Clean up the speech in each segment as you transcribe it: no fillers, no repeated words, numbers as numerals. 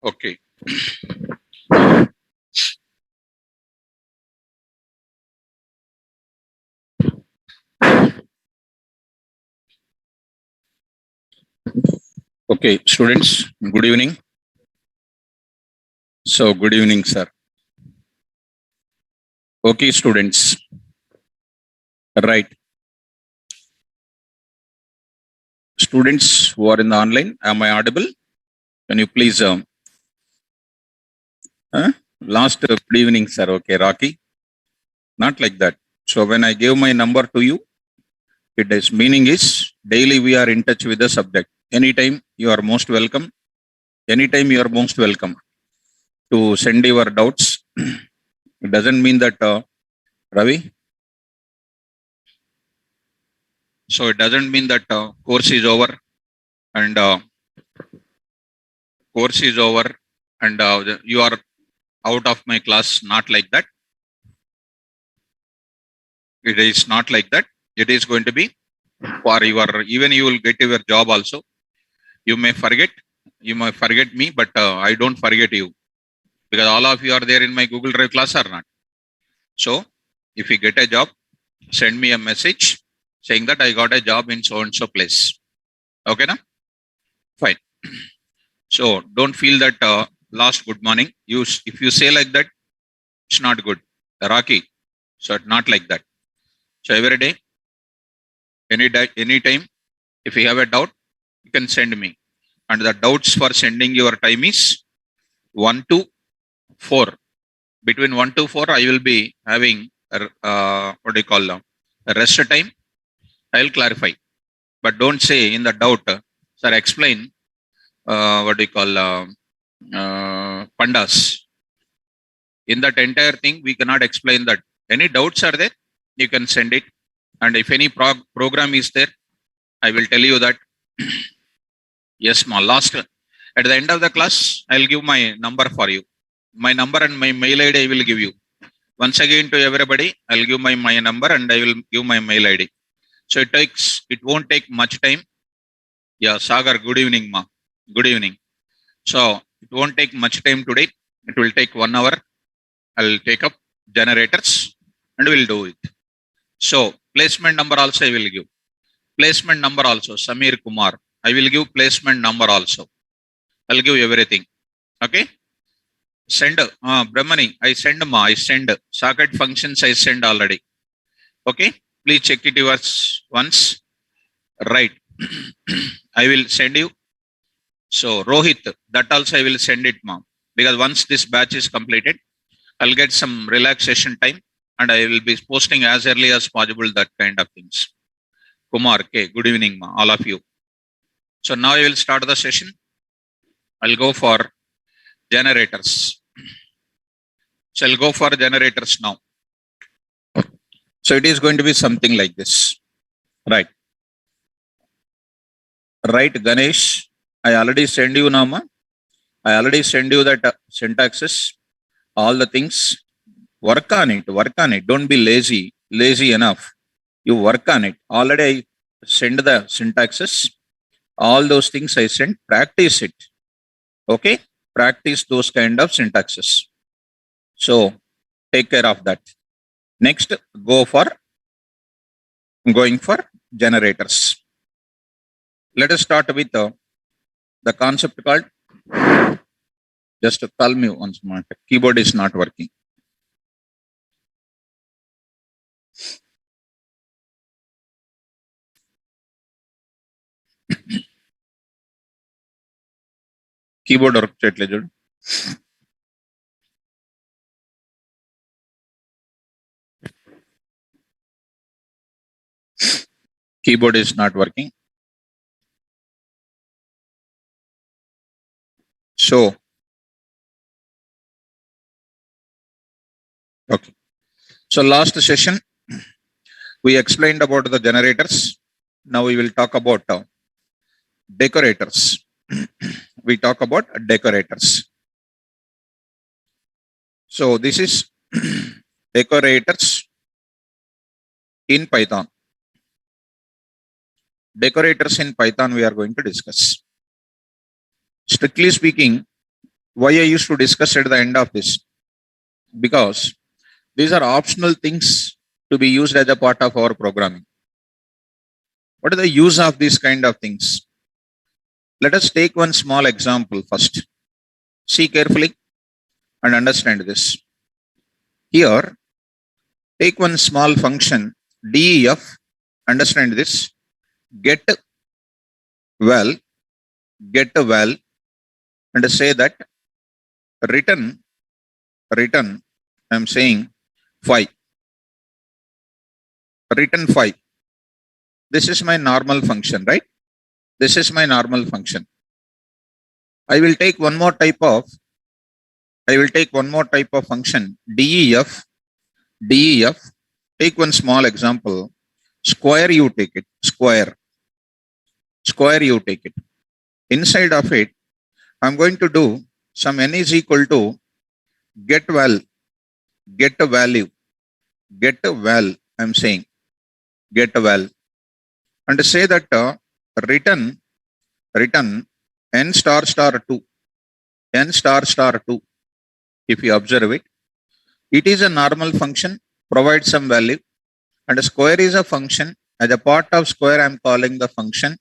Okay. Okay, students, good evening. So, good evening, sir. Okay, students. Right. Students who are in the online, am I audible? Can you please, good evening, sir. Okay, Rocky. Not like that. So, when I give my number to you, it is meaning is daily we are in touch with the subject. Anytime you are most welcome. Anytime you are most welcome to send your doubts. It doesn't mean that, Ravi. So, it doesn't mean that course is over and you are out of my class. Not like that. It is not like that. It is going to be for your, even you will get your job also. You may forget me, but I don't forget you because all of you are there in my Google Drive class or not. So if you get a job, send me a message saying that I got a job in so and so place. Okay, na? Fine. So don't feel that last good morning. If you say like that, it's not good. Rocky. So not like that. So every day, anytime, if you have a doubt, you can send me. And the doubts for sending your time is 1 to 4. Between 1 to 4, I will be having what do you call a rest time. I'll clarify. But don't say in the doubt, sir, explain what do you call pandas. In that entire thing, we cannot explain that. Any doubts are there, you can send it. And if any program is there, I will tell you that. Yes, ma. Last at the end of the class, I'll give my number for you. My number and my mail ID I will give you. Once again to everybody, I'll give my number and I will give my mail ID. So it won't take much time. Yeah, Sagar, good evening, ma. Good evening. So it won't take much time today. It will take 1 hour. I'll take up generators and we'll do it. So placement number also I will give. Placement number also, Samir Kumar. I will give placement number also. I'll give everything. Okay. Send Brahmani. I send socket functions. I send already. Okay. Please check it yours once. Right. I will send you. So Rohit, that also I will send it, ma'am. Because once this batch is completed, I'll get some relaxation time and I will be posting as early as possible that kind of things. Kumar, okay. Good evening, ma, all of you. So now I will start the session. I'll go for generators. So I'll go for generators now. So it is going to be something like this. Right. Right, Ganesh. I already send you now, ma. I already send you that syntaxes, all the things. Work on it. Don't be lazy enough. You work on it. Already I send the syntaxes. All those things I send. Practice it. Okay. Practice those kind of syntaxes. So take care of that. Next, going for generators. Let us start with the concept called, just tell me once more, keyboard is not working. Keyboard work చేయట్లేదు. Keyboard is not working. So, okay. So last session, we explained about the generators. Now we will talk about decorators. We talk about decorators. So this is decorators in Python. Decorators in Python we are going to discuss. Strictly speaking, Why I used to discuss at the end of this? Because these are optional things to be used as a part of our programming. What is the use of these kind of things? Let us take one small example first. See carefully and understand this. Here, take one small function def. Understand this. Get val, and say that return. I'm saying 5. Return 5. This is my normal function, right? This is my normal function. I will take one more type of function, def. Take one small example. Square, you take it. Square, you take it. Inside of it, I'm going to do some n is equal to get val. I'm saying get val, and say that return n star 2. If you observe it, it is a normal function, provide some value, and square is a function. As a part of square, I'm calling the function,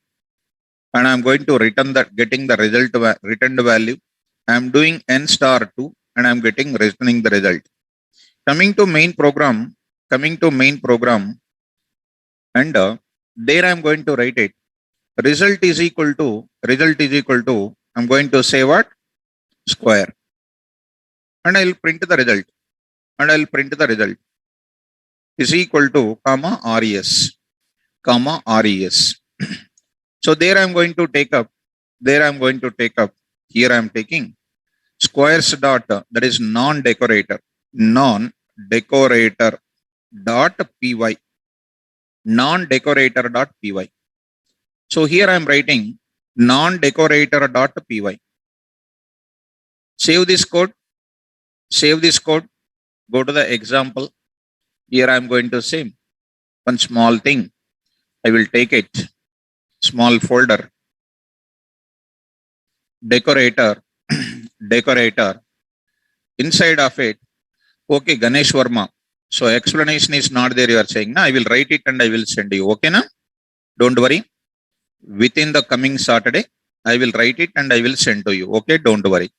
and I'm going to return that, getting the result returned value. I'm doing n star 2, and I'm returning the result. Coming to main program, and there I'm going to write it. Result is equal to, I'm going to say what? Square. And I'll print the result. Is equal to, res. So there I'm going to take up, here I'm taking squares dot, that is non-decorator dot py. So here I'm writing non-decorator dot py. Save this code. Go to the example. Here I'm going to say one small thing. I will take it. Small folder. Decorator. Inside of it. Okay, Ganesh Verma. So explanation is not there, you are saying. I will write it and I will send you. Okay, na? Don't worry. Within the coming Saturday, I will write it and I will send to you. Okay, don't worry.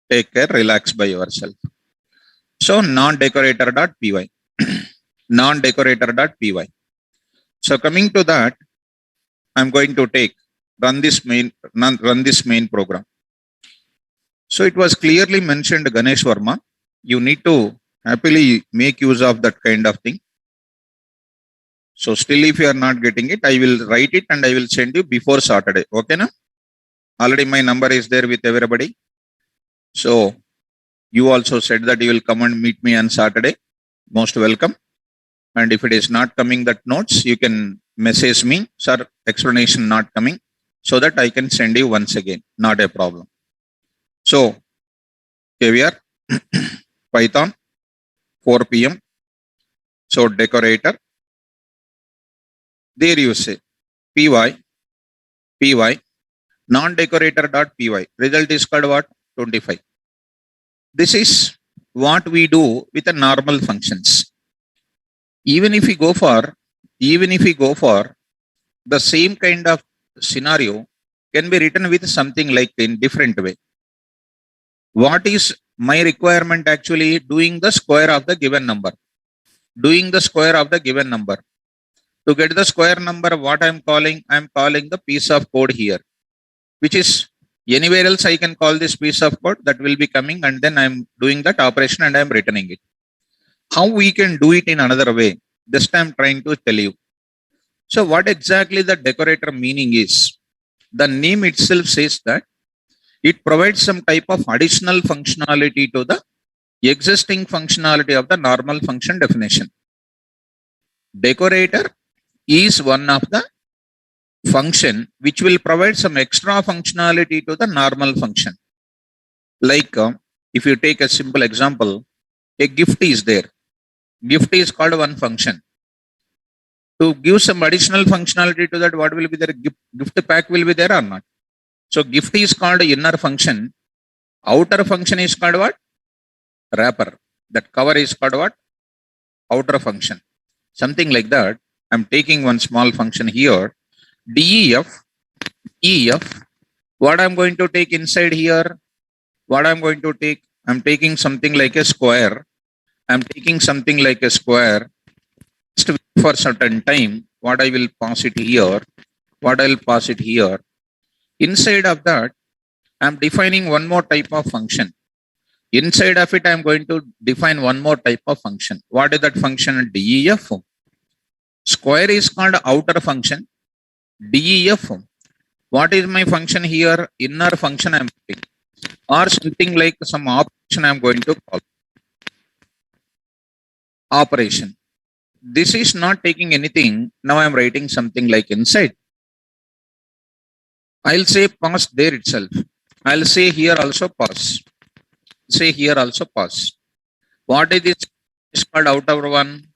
Take care, relax by yourself. So non-decorator.py. So coming to that, I'm going to run this main program. So it was clearly mentioned, Ganesh Verma, you need to happily make use of that kind of thing. So still if you are not getting it, I will write it and I will send you before Saturday. Okay, na? Already my number is there with everybody. So you also said that you will come and meet me on Saturday. Most welcome. And if it is not coming that notes, you can message me, sir, explanation not coming, so that I can send you once again. Not a problem. So here we are. Python 4 p.m. So decorator. There you say py non-decorator.py. Result is called what? 25. This is what we do with the normal functions. Even if we go for the same kind of scenario, can be written with something like in different way. What is my requirement? Actually doing the square of the given number. To get the square number, what I'm calling the piece of code here, which is anywhere else I can call this piece of code that will be coming, and then I'm doing that operation and I'm returning it. How we can do it in another way? This time I'm trying to tell you. So what exactly the decorator meaning is? The name itself says that it provides some type of additional functionality to the existing functionality of the normal function definition. Decorator is one of the function which will provide some extra functionality to the normal function. Like if you take a simple example, a gift is there. Gift is called one function. To give some additional functionality to that, what will be there? Gift pack will be there or not? So gift is called inner function. Outer function is called what? Wrapper. That cover is called what? Outer function. Something like that. I'm taking one small function here. DEF. EF. What I'm going to take inside here? What I'm going to take? I'm taking something like a square. I'm taking something like a square. Just for certain time, what I will pass it here, what I'll pass it here. Inside of that, I'm defining one more type of function. Inside of it, I'm going to define one more type of function. What is that function? DEF. Square is called outer function. DEF. What is my function here? Inner function I'm taking. Or something like some operation I'm going to call. Operation. This is not taking anything. Now I'm writing something like inside. I'll say pass there itself. I'll say here also pass. Say here also pass. What is this? It's called outer one,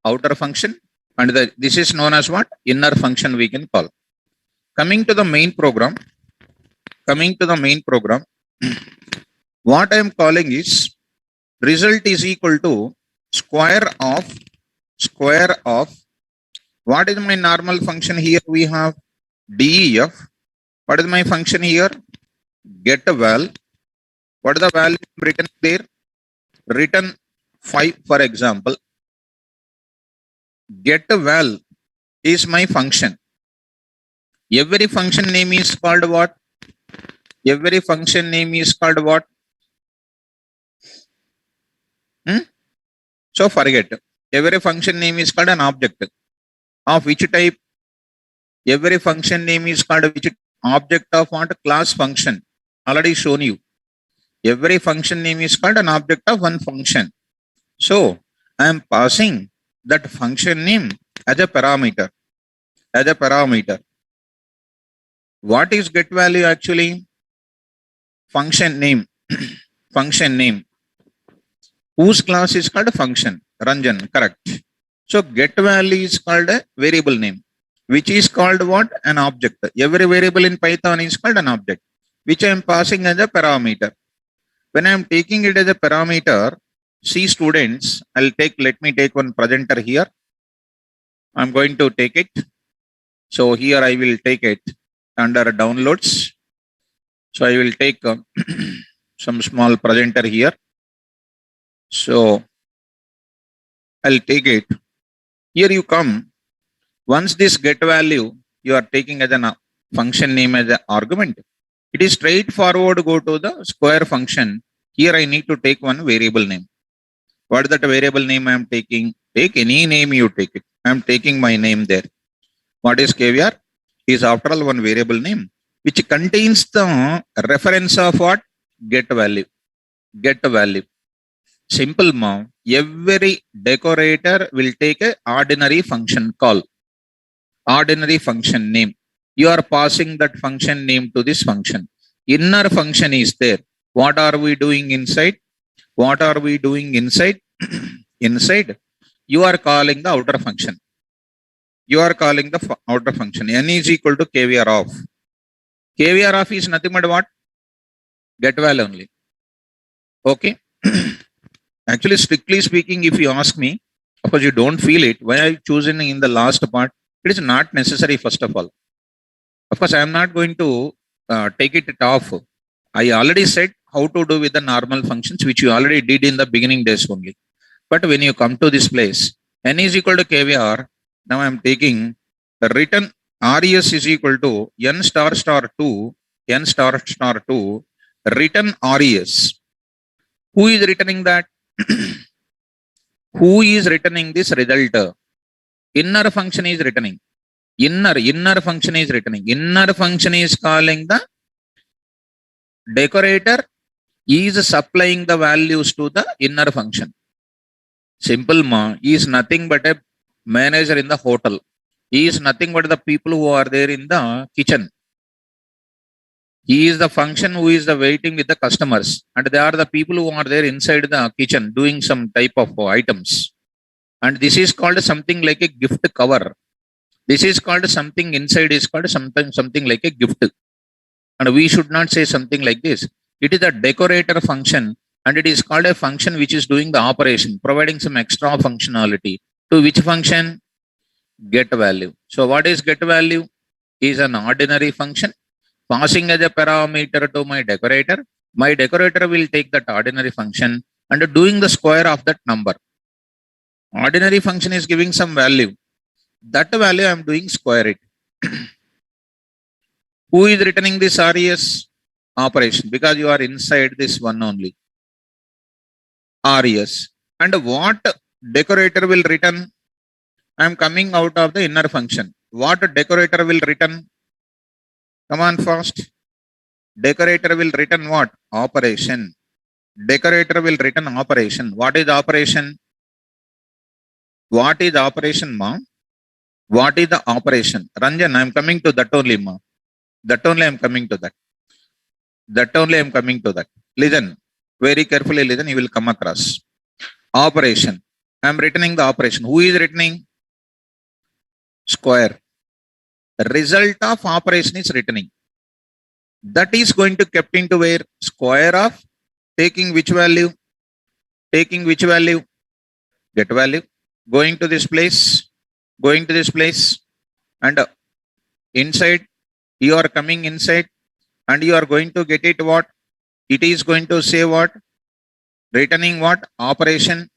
outer function. And this is known as what? Inner function we can call. Coming to the main program. What I am calling is result is equal to square of what is my normal function here? We have DEF. What is my function here? Get a val. What is the value written there? Written 5, for example. Get a val is my function. Every function name is called what? Every function name is called what? So forget. Every function name is called an object. Of which type? Every function name is called which object of what? Class function. Already shown you. Every function name is called an object of one function. So I am passing that function name as a parameter. What is get value actually? Function name. Function name. Whose class is called a function? Ranjan, correct. So get value is called a variable name, which is called what? An object. Every variable in Python is called an object, which I am passing as a parameter. When I am taking it as a parameter, see students, let me take one presenter here. I'm going to take it. So here I will take it under downloads. So I will take some small presenter here. So I'll take it. Here you come. Once this get value, you are taking as a function name as an argument. It is straightforward. Go to the square function. Here I need to take one variable name. What is that variable name I am taking? Take any name you take it. I am taking my name there. What is KVR? Is after all one variable name, which contains the reference of what? Get value. Get value. Simple ma. Every decorator will take a ordinary function call. Ordinary function name. You are passing that function name to this function. Inner function is there. What are we doing inside? What are we doing inside? Inside, you are calling the outer function. You are calling the outer function. N is equal to KVR of. KVR of is nothing but what? Get val only. Okay. Actually, strictly speaking, if you ask me, of course you don't feel it. Why I chosen in the last part? It is not necessary, first of all. Of course, I am not going to take it off. I already said how to do with the normal functions, which you already did in the beginning days only. But when you come to this place, N is equal to KVR. Now I am taking the written RES is equal to N star star 2, N star star 2, written RES. Who is returning that? Who is returning this result? Inner function is returning. Inner function is returning. Inner function is calling the decorator is supplying the values to the inner function. Simple ma. He is nothing but a manager in the hotel. He is nothing but the people who are there in the kitchen. He is the function who is the waiting with the customers, and they are the people who are there inside the kitchen doing some type of items. And this is called something like a gift cover. This is called something inside is called something like a gift. And we should not say something like this. It is a decorator function, and it is called a function which is doing the operation, providing some extra functionality. To which function? Get value. So what is get value? Is an ordinary function passing as a parameter to my decorator. My decorator will take that ordinary function and doing the square of that number. Ordinary function is giving some value. That value I am doing square it. Who is returning this RES? Operation, because you are inside this one only. RES. And what decorator will return? I am coming out of the inner function. What decorator will return? Come on fast. Decorator will return what? Operation. Decorator will return operation. What is operation? What is operation, ma? What is the operation? Ranjan, I am coming to that only, ma. That only I am coming to that. That only I am coming to that. Listen. Very carefully listen. You will come across. Operation. I am returning the operation. Who is returning? Square. The result of operation is returning. That is going to kept into where? Square of taking which value? Taking which value? Get value. Going to this place. Going to this place. And inside. You are coming inside. And you are going to get it what? It is going to say what? Returning what? Operation.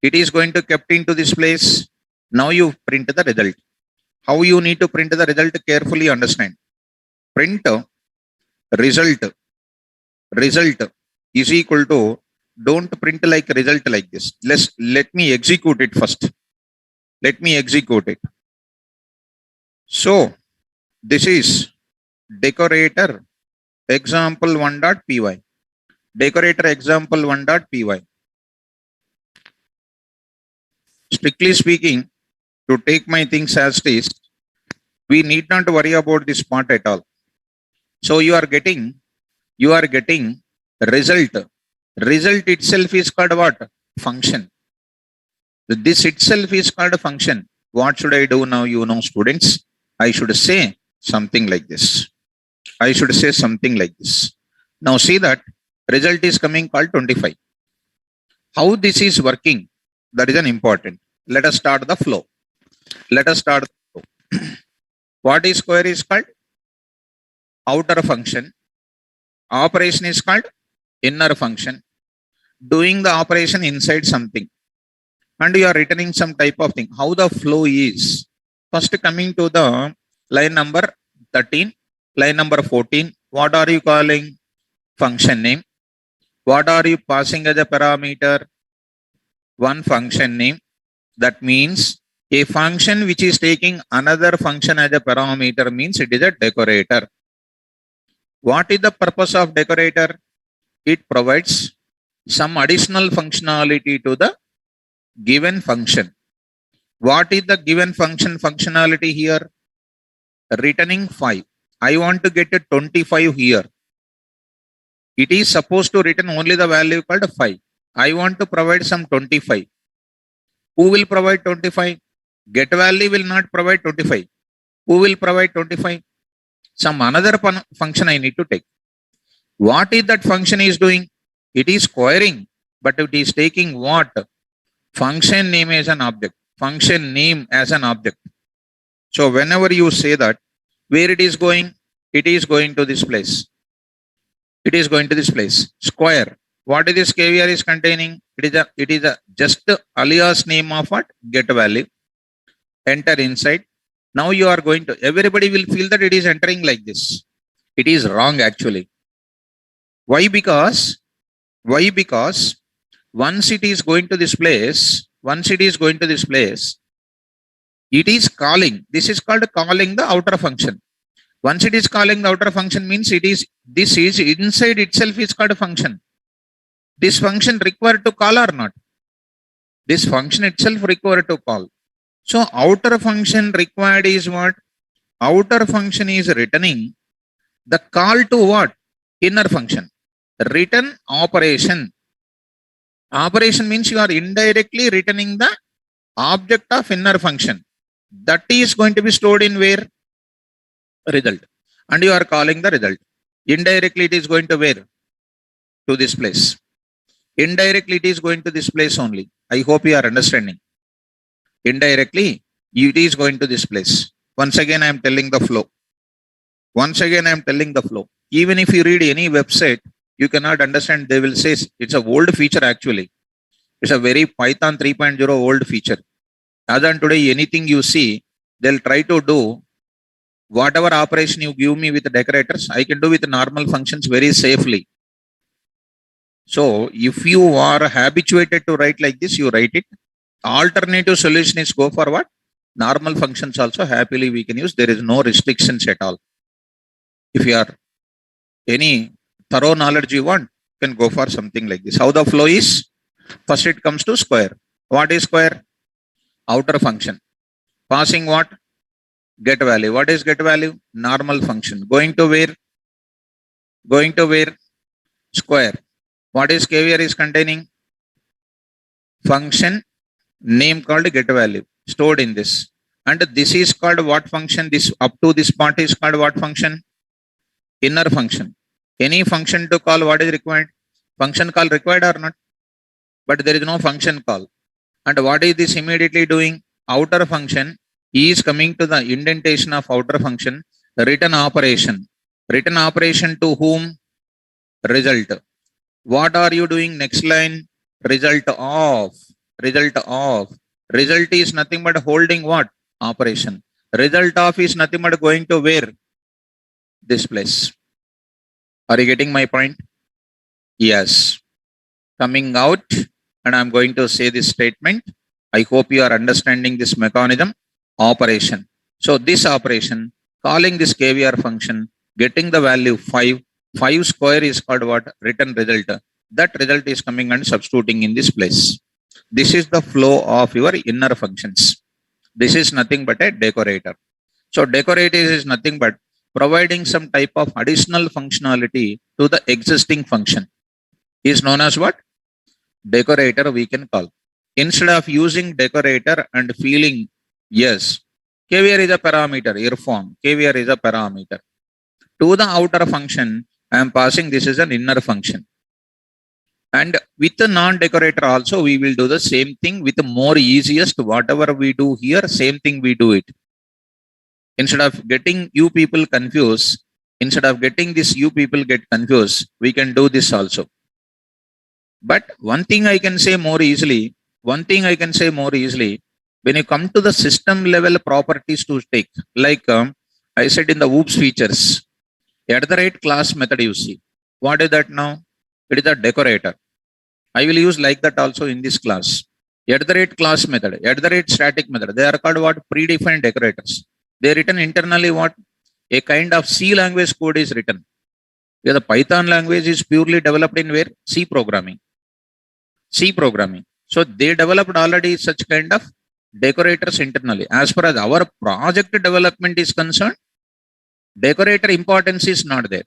It is going to kept into this place. Now you print the result. How you need to print the result? Carefully understand. Print result. Result is equal to, don't print like result like this. Let me execute it first. Let me execute it. So this is decorator example1.py. Decorator example1.py. Strictly speaking, to take my things as is, we need not worry about this part at all. So you are getting result. Result itself is called what? Function. This itself is called a function. What should I do now? You know, students, I should say something like this. I should say something like this. Now see that result is coming called 25. How this is working? That is an important. Let us start the flow. Let us start the flow. What is square is called? Outer function. Operation is called inner function. Doing the operation inside something. And you are returning some type of thing. How the flow is? First coming to the line number 13, line number 14. What are you calling? Function name. What are you passing as a parameter? One function name. That means a function which is taking another function as a parameter means it is a decorator. What is the purpose of decorator? It provides some additional functionality to the given function. What is the given function functionality here? Returning 5. I want to get a 25 here. It is supposed to return only the value called 5. I want to provide some 25. Who will provide 25? Get value will not provide 25. Who will provide 25? Some another function I need to take. What is that function is doing? It is squaring, but it is taking what? Function name as an object. Function name as an object. So whenever you say that, where it is going? It is going to this place. It is going to this place. Square. What is this KVR is containing? It is a just alias name of what? Get value. Enter inside. Now you are going to, everybody will feel that it is entering like this. It is wrong actually. Why? Because once it is going to this place, it is calling. This is called calling the outer function. Once it is calling the outer function means this is inside itself is called a function. This function required to call or not? This function itself required to call. So outer function required is what? Outer function is returning the call to what? Inner function. Return operation. Operation means you are indirectly returning the object of inner function. That is going to be stored in where? Result. And you are calling the result. Indirectly it is going to where? to this place. Indirectly, it is going to this place only. I hope you are understanding. Indirectly, it is going to this place. Once again, I am telling the flow. Once again, I am telling the flow. Even if you read any website, you cannot understand. They will say it's a old feature actually. It's a very Python 3.0 old feature. As on today, anything you see, they'll try to do whatever operation you give me with the decorators, I can do with normal functions very safely. So if you are habituated to write like this, you write it. Alternative solution is go for what? Normal functions also happily we can use. There is no restrictions at all. If you are any thorough knowledge you want, you can go for something like this. How the flow is? First it comes to square. What is square? Outer function. Passing what? Get value. What is get value? Normal function. Going to where? Going to where? Square. What is KVR is containing? Function name called get value stored in this. And this is called what function? This up to this part is called what function? Inner function. Any function to call, what is required? Function call required or not? But there is no function call. And what is this immediately doing? Outer function is coming to the indentation of outer function, return operation. Return operation to whom? Result. What are you doing? Next line, result of. Result of. Result is nothing but holding what? Operation. Result of is nothing but going to where? This place. Are you getting my point? Yes. Coming out, and I'm going to say this statement. I hope you are understanding this mechanism. Operation. So this operation, calling this KVR function, getting the value 5. 5 square is called what? Return result. That result is coming and substituting in this place. This is the flow of your inner functions. This is nothing but a decorator. So decorator is nothing but providing some type of additional functionality to the existing function. Is known as what? Decorator we can call. Instead of using decorator and feeling, yes, KVR is a parameter, Irfan, KVR is a parameter. To the outer function, I am passing this is an inner function. And with the non-decorator also, we will do the same thing with the more easiest, whatever we do here, same thing we do it. Instead of getting you people confused, instead of getting this you people get confused, we can do this also. But one thing I can say more easily, when you come to the system level properties to take, like I said in the OOPS features, at the right class method you see. What is that now? It is a decorator. I will use like that also in this class. At the right class method, at the right static method, they are called what? Predefined decorators. They are written internally what? A kind of C language code is written. Yeah, the Python language is purely developed in where? C programming. C programming. So they developed already such kind of decorators internally. As far as our project development is concerned, decorator importance is not there.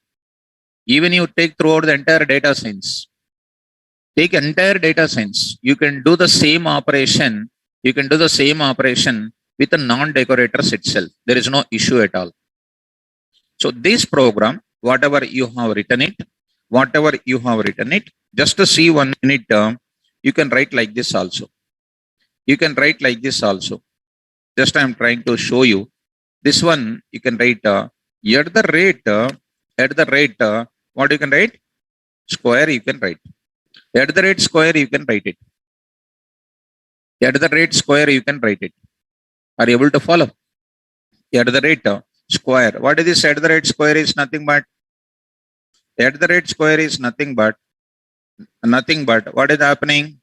Even you take throughout the entire data science, take entire data science, you can do the same operation. You can do the same operation with the non-decorators itself. There is no issue at all. So this program, whatever you have written it, just to see 1 minute, you can write like this also. You can write like this also. Just I am trying to show you. This one you can write at the rate, what you can write? Square you can write. At the rate square you can write it. At the rate square you can write it. Are you able to follow? At the rate square. What is this? At the rate square is nothing but. At the rate square is nothing but. What is happening?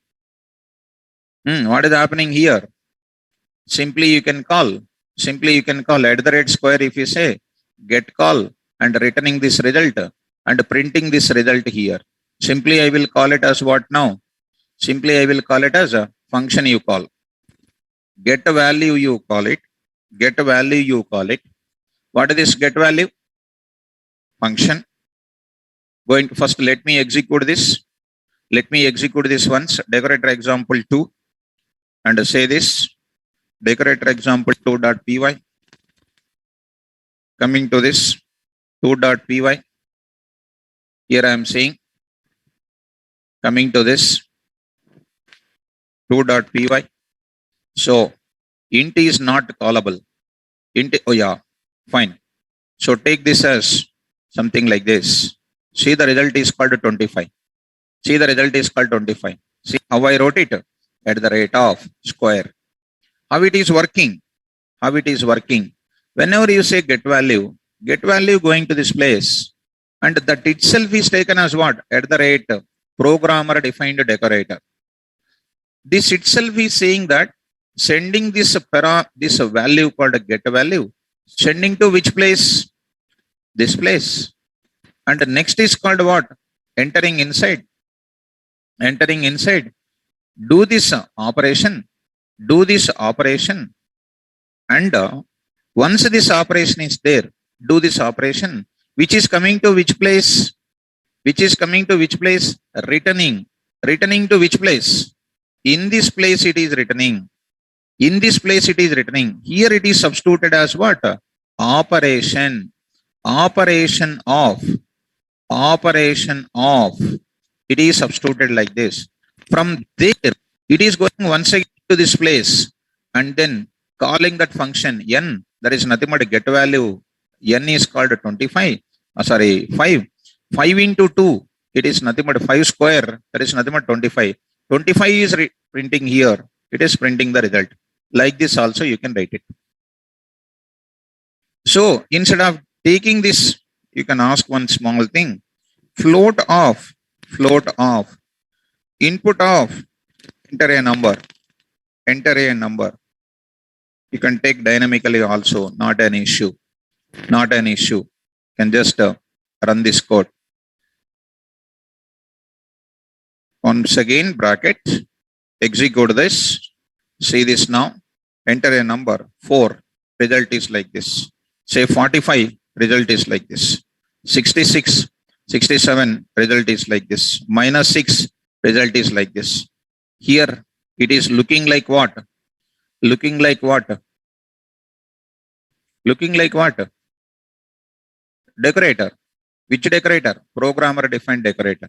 What is happening here? Simply you can call at the rate square. If you say get call and returning this result and printing this result here, simply I will call it as what now? Simply I will call it as a function you call. Get value you call it. What is this get value? Function. Going to first, let me execute this. Once. Decorator example 2 and say this. Decorator example 2.py. Coming to this 2.py. Here I am saying Coming to this 2.py. So int is not callable. Int, oh yeah, fine. So take this as something like this. See, the result is called 25. See, the result is called 25. See how I wrote it at the rate of square. How it is working? How it is working? Whenever you say get value going to this place, and that itself is taken as what? At the rate programmer defined decorator. This itself is saying that sending this value called a get value, sending to which place? This place. And the next is called what? Entering inside. Entering inside. Do this operation. Do this operation. And once this operation is there, do this operation, which is coming to which place? Which is coming to which place? Returning. Returning to which place? In this place it is returning. In this place it is returning. Here it is substituted as what? Operation. Operation of. Operation of. It is substituted like this. From there, it is going once again to this place and then calling that function n. That is nothing but get value. N is called 25. 5. 5 into 2. It is nothing but 5 square. That is nothing but 25. 25 is printing here. It is printing the result. Like this also you can write it. So instead of taking this, you can ask one small thing. Float of. Float of. Input of. Enter a number. Enter a number. You can take dynamically also. Not an issue. Not an issue. You can just run this code. Once again, bracket. Execute this. See this now. Enter a number. 4. Result is like this. Say 45. Result is like this. 66. 67. Result is like this. Minus 6. Result is like this. Here it is looking like what? Looking like what? Looking like what? Decorator. Which decorator? Programmer defined decorator.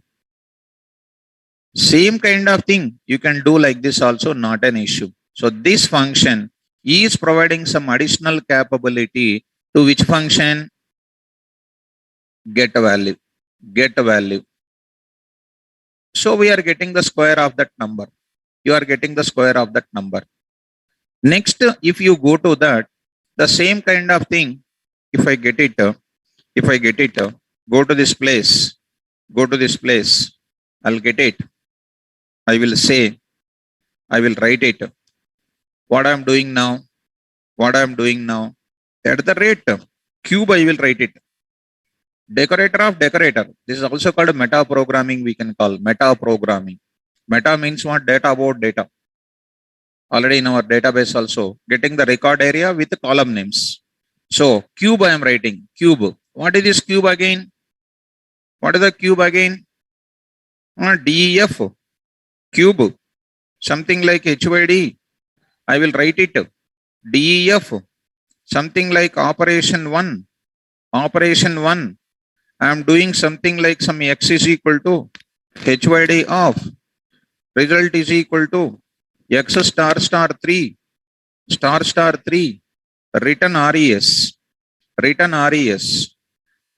Same kind of thing you can do like this also, not an issue. So this function is providing some additional capability to which function? Get a value. Get a value. So we are getting the square of that number. You are getting the square of that number. Next, if you go to that, the same kind of thing, if I get it, go to this place, I'll get it. I will say, I will write it. What I am doing now, at the rate cube, I will write it. Decorator of decorator. This is also called meta programming. We can call meta programming. Meta means what? Data about data. Already in our database also, getting the record area with the column names. So cube I am writing. Cube. What is this cube again? What is the cube again? DEF. Cube. Something like HYD. I will write it. DEF. Something like operation 1. Operation 1. I am doing something like some x is equal to HYD of. Result is equal to x star 3. Star 3. Return res. Return res.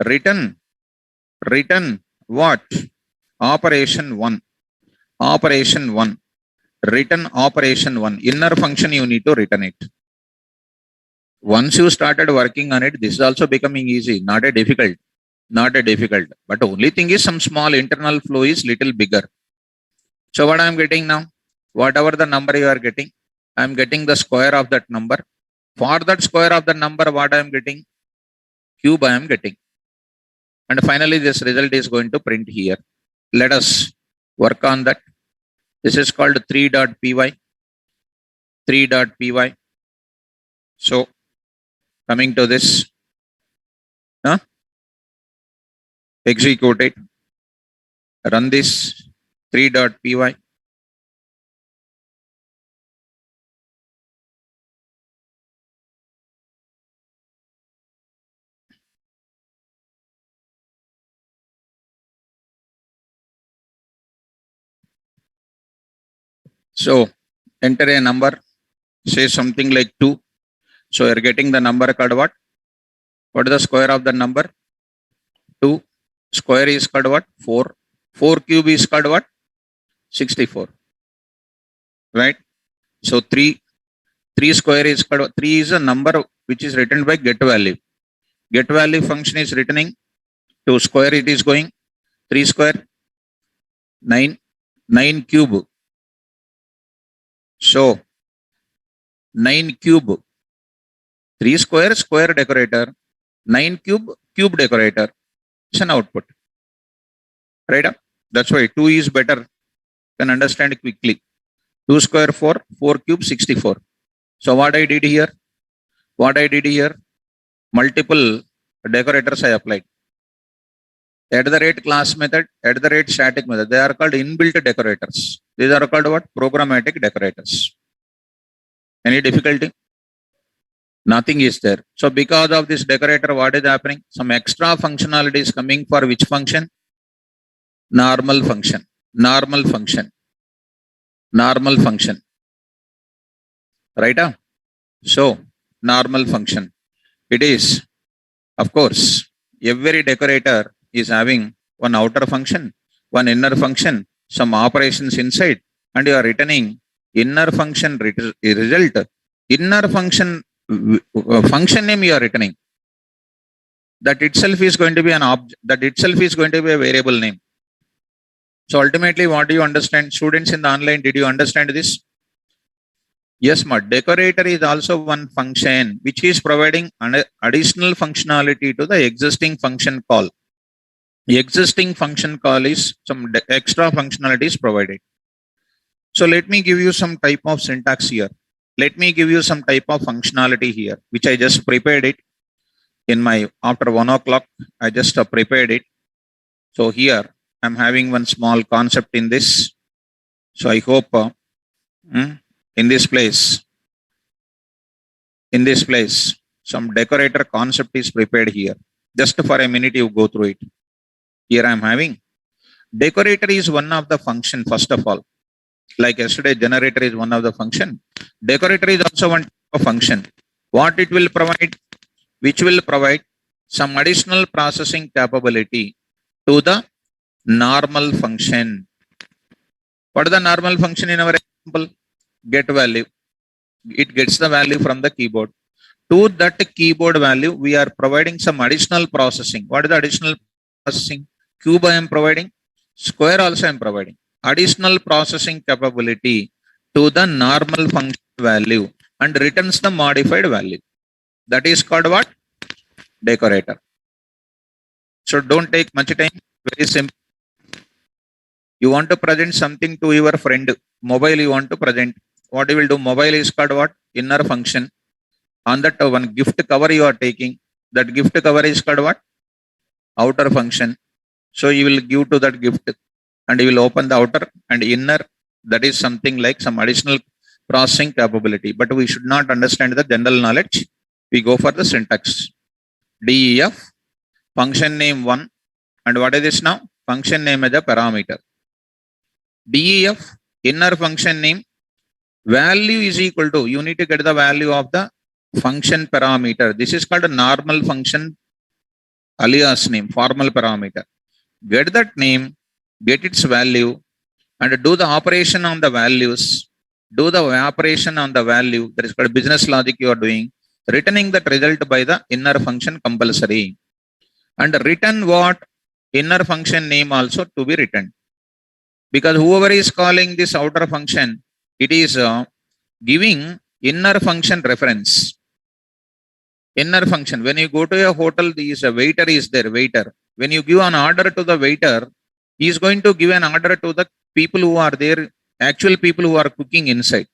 Return what? Operation 1. Operation 1. Return operation 1. Inner function you need to return it. Once you started working on it, this is also becoming easy, not a difficult. Not a difficult. But the only thing is some small internal flow is little bigger. So what I am getting now? Whatever the number you are getting, I am getting the square of that number. For that square of the number, what I am getting? Cube I am getting. And finally, this result is going to print here. Let us work on that. This is called 3.py. 3.py. So coming to this, execute it. Run this 3.py. So enter a number, say something like 2. So you're getting the number called what? What is the square of the number? 2. Square is called what? 4. 4 cube is called what? 64. Right? So 3 square is called what? 3 is a number which is written by get value. Get value function is returning. To square it is going. 3 square 9. 9 cube. So 9 cube. 3 square square decorator. 9 cube cube decorator. It's an output. Right? That's why 2 is better. You can understand quickly. 2 square 4. 4 cube 64. So what I did here? What I did here? Multiple decorators I applied. At the rate class method, at the rate static method, they are called inbuilt decorators. These are called what? Programmatic decorators. Any difficulty? Nothing is there. So because of this decorator, what is happening? Some extra functionality is coming for which function? Normal function. Normal function. Normal function. Right? So normal function. It is, of course, every decorator is having one outer function, one inner function, some operations inside, and you are returning inner function result. Inner function function name you are returning. That itself is going to be an object. That itself is going to be a variable name. So ultimately, what do you understand? Students in the online, did you understand this? Yes, ma. Decorator is also one function which is providing an additional functionality to the existing function call. The existing function call is some extra functionality is provided. So let me give you some type of syntax here. Let me give you some type of functionality here, which I just prepared it in my after 1 o'clock. I just prepared it. So here I'm having one small concept in this. So I hope in this place, some decorator concept is prepared here. Just for a minute, you go through it. Here I am having decorator is one of the function. First of all, like yesterday, generator is one of the function. Decorator is also one of function. What it will provide? Which will provide some additional processing capability to the normal function. What is the normal function in our example? Get value. It gets the value from the keyboard. To that keyboard value, we are providing some additional processing. What is the additional processing? Cube I am providing. Square also I am providing. Additional processing capability to the normal function value and returns the modified value. That is called what? Decorator. So don't take much time. Very simple. You want to present something to your friend. Mobile you want to present. What you will do? Mobile is called what? Inner function. On that one gift cover you are taking. That gift cover is called what? Outer function. So you will give to that gift and you will open the outer and inner. That is something like some additional processing capability. But we should not understand the general knowledge. We go for the syntax. DEF, function name 1. And what is this now? Function name as a parameter. DEF, inner function name. Value is equal to, you need to get the value of the function parameter. This is called a normal function alias name, formal parameter. Get that name, get its value, and do the operation on the values. Do the operation on the value. That is called business logic you are doing. Returning that result by the inner function compulsory. And return what? Inner function name also to be returned. Because whoever is calling this outer function, it is giving inner function reference. Inner function. When you go to a hotel, a waiter is there, waiter. When you give an order to the waiter, he is going to give an order to the people who are there, actual people who are cooking inside.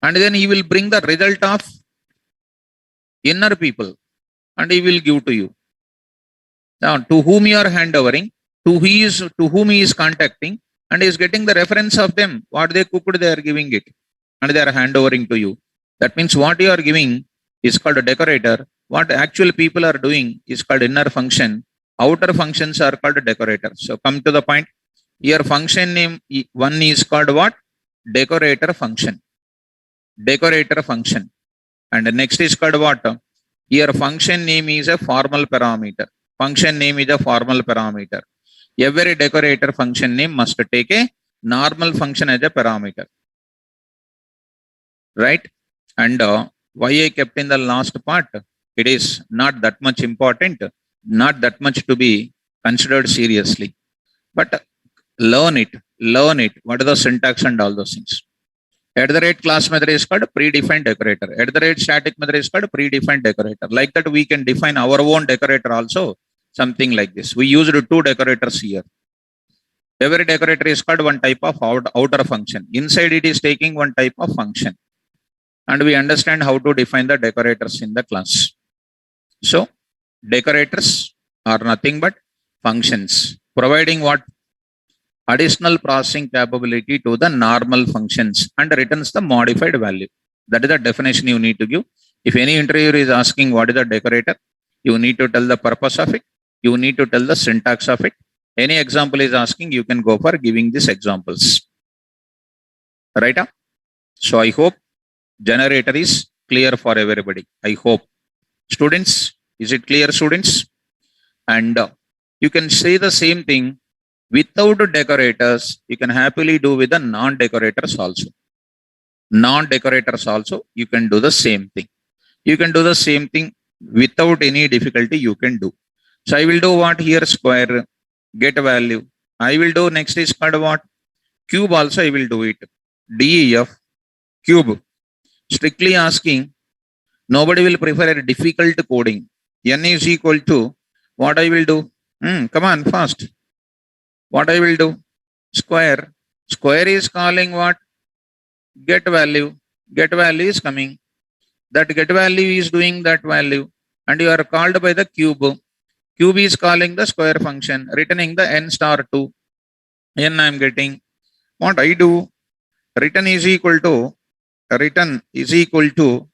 And then he will bring the result of inner people and he will give to you. Now, to whom you are handovering, to whom he is contacting, and he is getting the reference of them. What they cooked, they are giving it. And they are handovering to you. That means what you are giving is called a decorator. What actual people are doing is called inner function. Outer functions are called decorators. So come to the point. Here function name 1 is called what? decorator function. Decorator function. And the next is called what? Here function name is a formal parameter. Function name is a formal parameter. Every decorator function name must take a normal function as a parameter. Right? And why I kept in the last part? It is not that much important, not that much to be considered seriously. But learn it, what are the syntax and all those things. At the rate class method is called predefined decorator. At the rate static method is called predefined decorator. Like that, we can define our own decorator also, something like this. We used two decorators here. Every decorator is called one type of outer function. Inside it is taking one type of function. And we understand how to define the decorators in the class. So, decorators are nothing but functions, providing what? Additional processing capability to the normal functions and returns the modified value. That is the definition you need to give. If any interviewer is asking what is the decorator, you need to tell the purpose of it. You need to tell the syntax of it. Any example is asking, you can go for giving these examples. Right? So I hope generator is clear for everybody. I hope. Students, is it clear, students? And you can say the same thing without decorators. You can happily do with the non-decorators also. Non-decorators also, you can do the same thing. You can do the same thing without any difficulty. You can do. So I will do what here? Square, get value. I will do next is called what? Cube also I will do it. DEF, cube. Strictly asking, nobody will prefer a difficult coding. N is equal to what I will do? Come on, fast. What I will do? Square. Square is calling what? Get value. Get value is coming. That get value is doing that value. And you are called by the cube. Cube is calling the square function, returning the n star 2. N I am getting. What I do? Return is equal to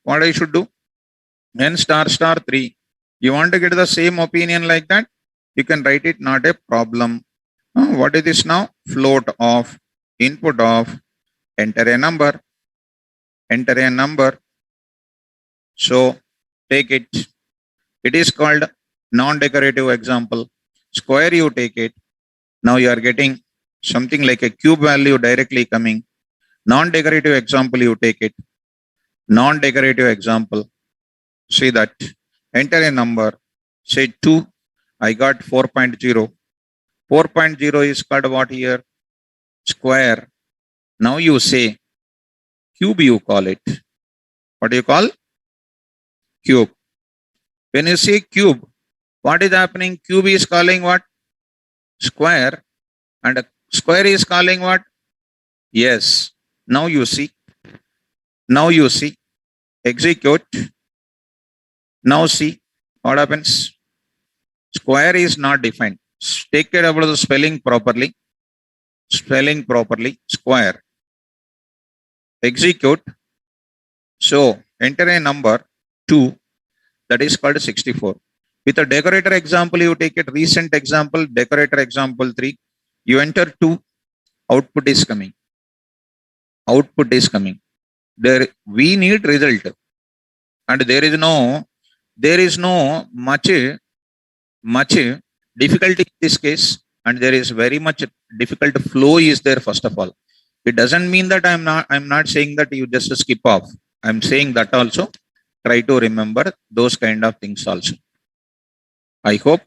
what I should do? N star 3. You want to get the same opinion like that? You can write it, not a problem. What is this now? Float of, input of, enter a number. Enter a number. So take it. It is called non-decorative example. Square you take it. Now you are getting something like a cube value directly coming. Non-decorative example you take it. Non-decorative example. See that. Enter a number. Say 2. I got 4.0. 4.0 is called what here? Square. Now you say cube, you call it. What do you call? Cube. When you say cube, what is happening? Cube is calling what? Square. And square is calling what? Yes. Now you see. Now you see. Execute. Now see what happens. Square is not defined. Take care about the spelling properly. Spelling properly. Square. Execute. So enter a number 2. That is called 64. With a decorator example, you take it. Recent example, decorator example 3. You enter 2. Output is coming. Output is coming. There we need result. And there is no much difficulty in this case, and there is very much difficult flow is there. First of all, it doesn't mean that I'm not saying that you just skip off. I'm saying that also try to remember those kind of things also. I hope.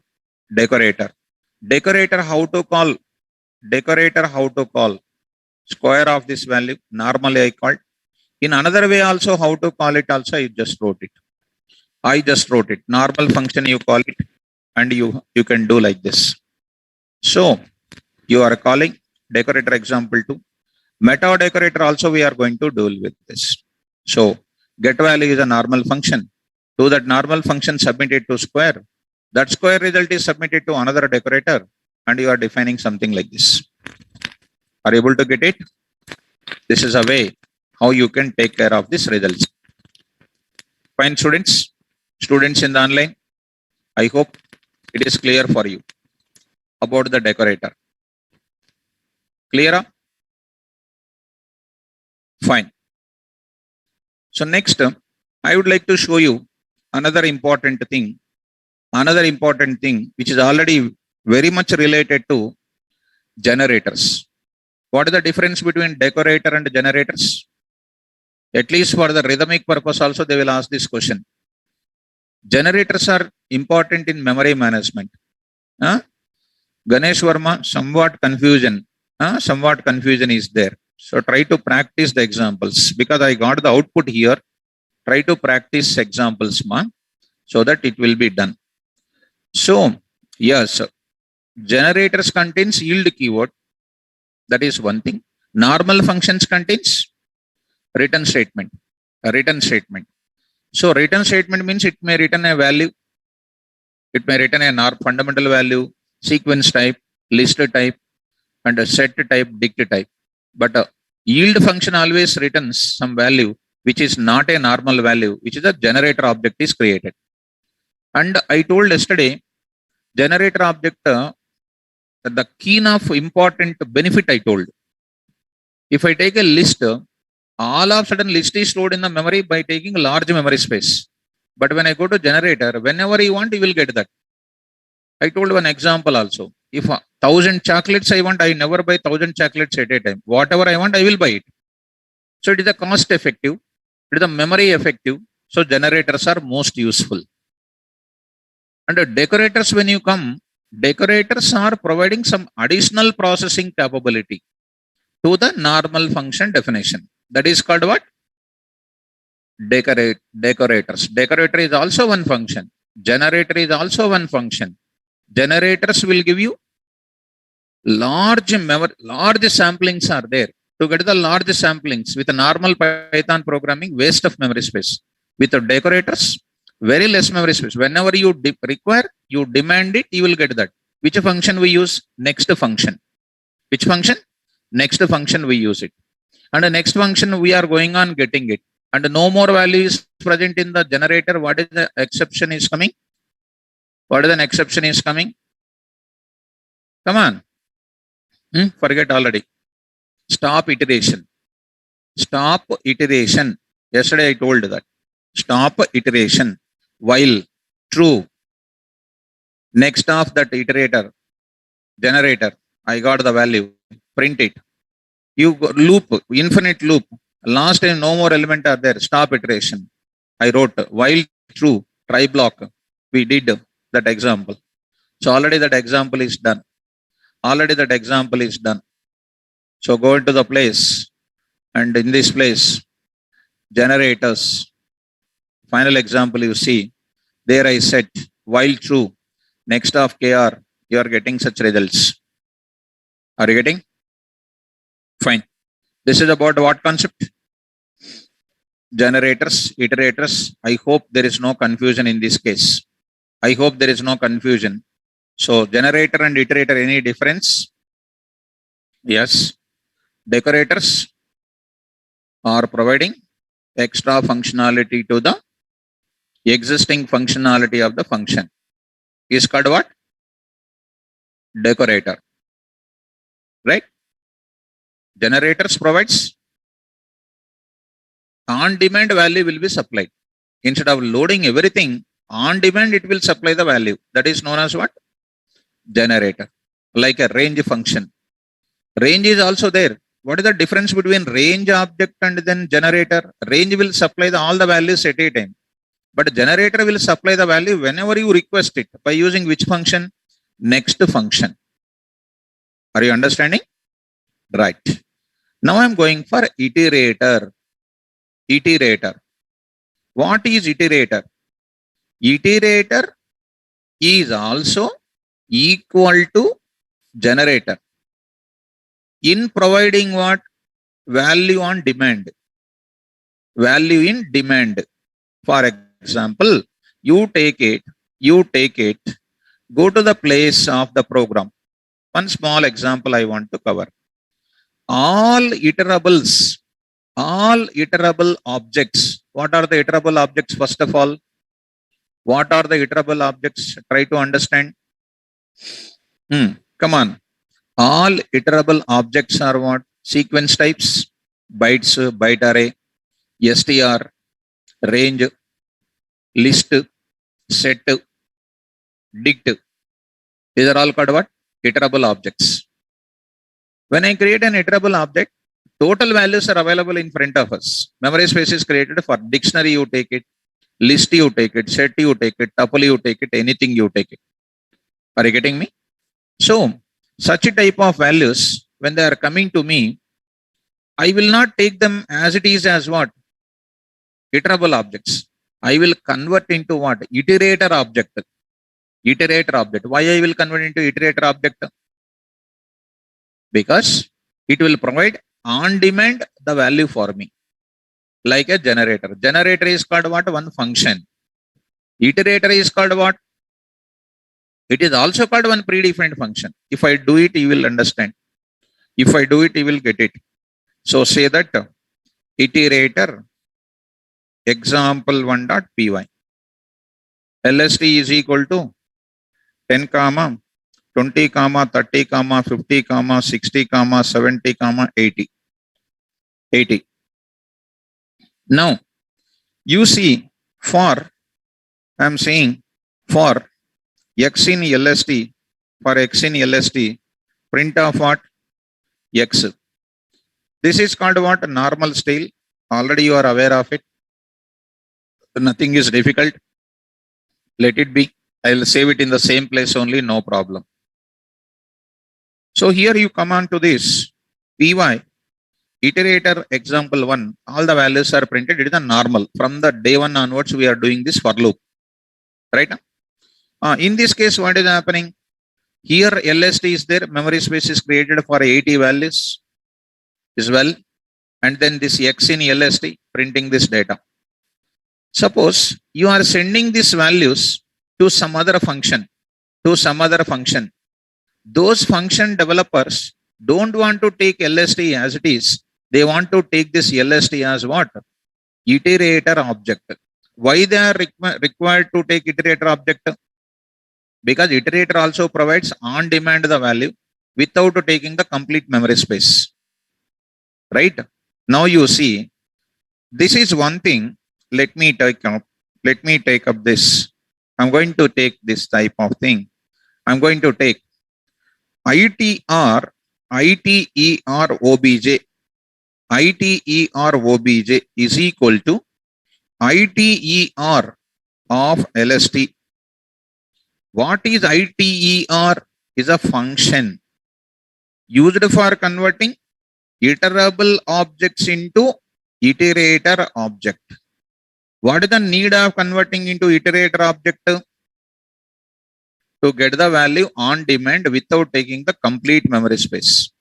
Decorator how to call? Decorator how to call? Square of this value. Normally I called. In another way also how to call it also I just wrote it. Normal function you call it, and you can do like this. So you are calling decorator example 2. Meta decorator also we are going to deal with this. So get value is a normal function. To that normal function submit it to square. That square result is submitted to another decorator, and you are defining something like this. Are you able to get it? This is a way how you can take care of this results. Fine, students in the online. I hope it is clear for you about the decorator. Clear? Fine. So next, I would like to show you another important thing which is already very much related to generators. What is the difference between decorator and generators? At least for the rhythmic purpose also they will ask this question. Generators are important in memory management. Ganesh Verma, somewhat confusion is there. So try to practice the examples because I got the output here. Try to practice examples, so that it will be done. So yes, generators contains yield keyword. That is one thing. Normal functions contains return statement. So return statement means it may return a value. It may return a fundamental value, sequence type, list type, and a set type, dict type. But a yield function always returns some value which is not a normal value, which is a generator object is created. And I told yesterday, generator object, the key of important benefit I told. If I take a list, all of a sudden list is stored in the memory by taking a large memory space. But when I go to generator, whenever you want, you will get that. I told one example also. If 1,000 chocolates I want, I never buy 1,000 chocolates at a time. Whatever I want, I will buy it. So it is a cost effective. It is a memory effective. So generators are most useful. And decorators, when you come, decorators are providing some additional processing capability to the normal function definition. That is called what? Decorators. Decorator is also one function. Generator is also one function. Generators will give you large samplings are there. To get the large samplings with a normal Python programming, waste of memory space. With the decorators, very less memory space. Whenever you require, you demand it, you will get that. Which function we use? Next function. Which function? Next function we use it. And the next function we are going on getting it. And no more value is present in the generator. What is the exception is coming? What is an exception is coming? Come on. Forget already. Stop iteration. Stop iteration. Yesterday I told that. Stop iteration. While true. Next of that iterator, generator, I got the value. Print it. You loop, infinite loop. Last time no more element are there. Stop iteration. I wrote while true, try block. We did that example. So already that example is done. So go into the place, and in this place, generators. Final example you see. There I set while true. Next of KR, you are getting such results. Are you getting? Fine. This is about what concept? Generators, iterators. I hope there is no confusion in this case. I hope there is no confusion. So generator and iterator, any difference? Yes. Decorators are providing extra functionality to the existing functionality of the function. Is called what? Decorator. Right? Generators provides on-demand value will be supplied. Instead of loading everything, on-demand it will supply the value. That is known as what? Generator. Like a range function. Range is also there. What is the difference between range object and then generator? Range will supply all the values at a time. But generator will supply the value whenever you request it. By using which function? Next function. Are you understanding? Right. Now I am going for iterator. Iterator. What is iterator? Iterator is also equal to generator in providing what? Value on demand. Value in demand. For example, you take it, go to the place of the program. One small example I want to cover. All iterables, all iterable objects. What are the iterable objects first of all? What are the iterable objects? Try to understand. Come on. All iterable objects are what? Sequence types. bytes, byte array, str, range, list, set, dict. These are all called what? Iterable objects. When I create an iterable object, total values are available in front of us. Memory space is created for dictionary, you take it, list, you take it, set, you take it, tuple, you take it, anything you take it. Are you getting me? So, such a type of values, when they are coming to me, I will not take them as it is as what? Iterable objects. I will convert into what? Iterator object. Iterator object. Why I will convert into iterator object? Because it will provide on demand the value for me. Like a generator. Generator is called what? One function. Iterator is called what? It is also called one predefined function. If I do it, you will understand. If I do it, you will get it. So say that iterator example1.py. LST is equal to 10, 20, 30, 50, 60, 70, 80. 80. Now, you see, for, I am saying, for x in LST, for x in LST, print of what? X. This is called what? Normal style. Already you are aware of it. Nothing is difficult. Let it be. I will save it in the same place only, no problem. So here you come on to this py iterator example 1. All the values are printed. It is a normal. From the day 1 onwards, we are doing this for loop. Right? In this case, what is happening? Here LST is there. Memory space is created for 80 values as well. And then this x in LST printing this data. Suppose you are sending these values to some other function, Those function developers don't want to take LST as it is. They want to take this LST as what? Iterator object. Why they are required to take iterator object? Because iterator also provides on demand the value without taking the complete memory space. Right? Now you see, this is one thing. Let me take up this. I'm going to take this type of thing. I'm going to take ITER OBJ is equal to ITER of LST. What is ITER? Is a function used for converting iterable objects into iterator object. What is the need of converting into iterator object? To get the value on demand without taking the complete memory space.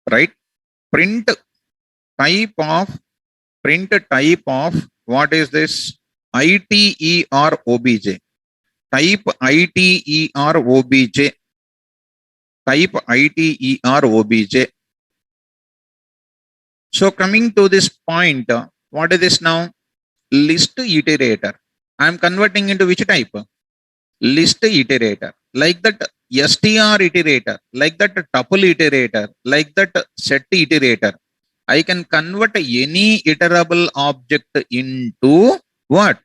Right? Print type of what is this? ITER OBJ. Type ITER OBJ. Type ITER OBJ. So coming to this point, what is this now? List iterator. I am converting into which type? List iterator. Like that str iterator, like that tuple iterator, like that set iterator. I can convert any iterable object into what?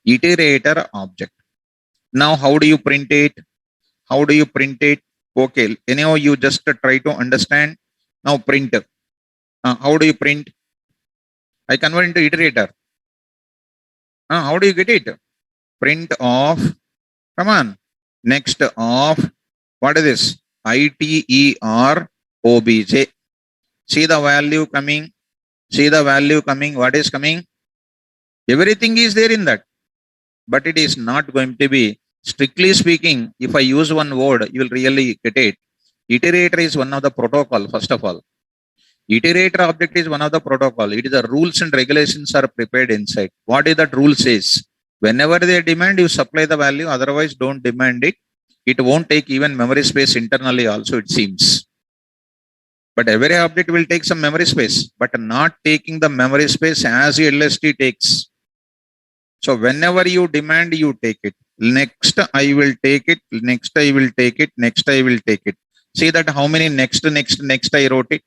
Iterator object. Now how do you print it? How do you print it? Okay, anyhow you just try to understand. Now print. How do you print? I convert into iterator. How do you get it? Print of, come on, next of, what is this? ITER OBJ. See the value coming. See the value coming. What is coming? Everything is there in that. But it is not going to be, strictly speaking, if I use one word, you will really get it. Iterator is one of the protocol, first of all. Iterator object is one of the protocol. It is the rules and regulations are prepared inside. What is that rule says? Whenever they demand, you supply the value. Otherwise, don't demand it. It won't take even memory space internally also, it seems. But every object will take some memory space, but not taking the memory space as LST takes. So whenever you demand, you take it. Next, I will take it. Next, I will take it. Next, I will take it. See that how many next I wrote it?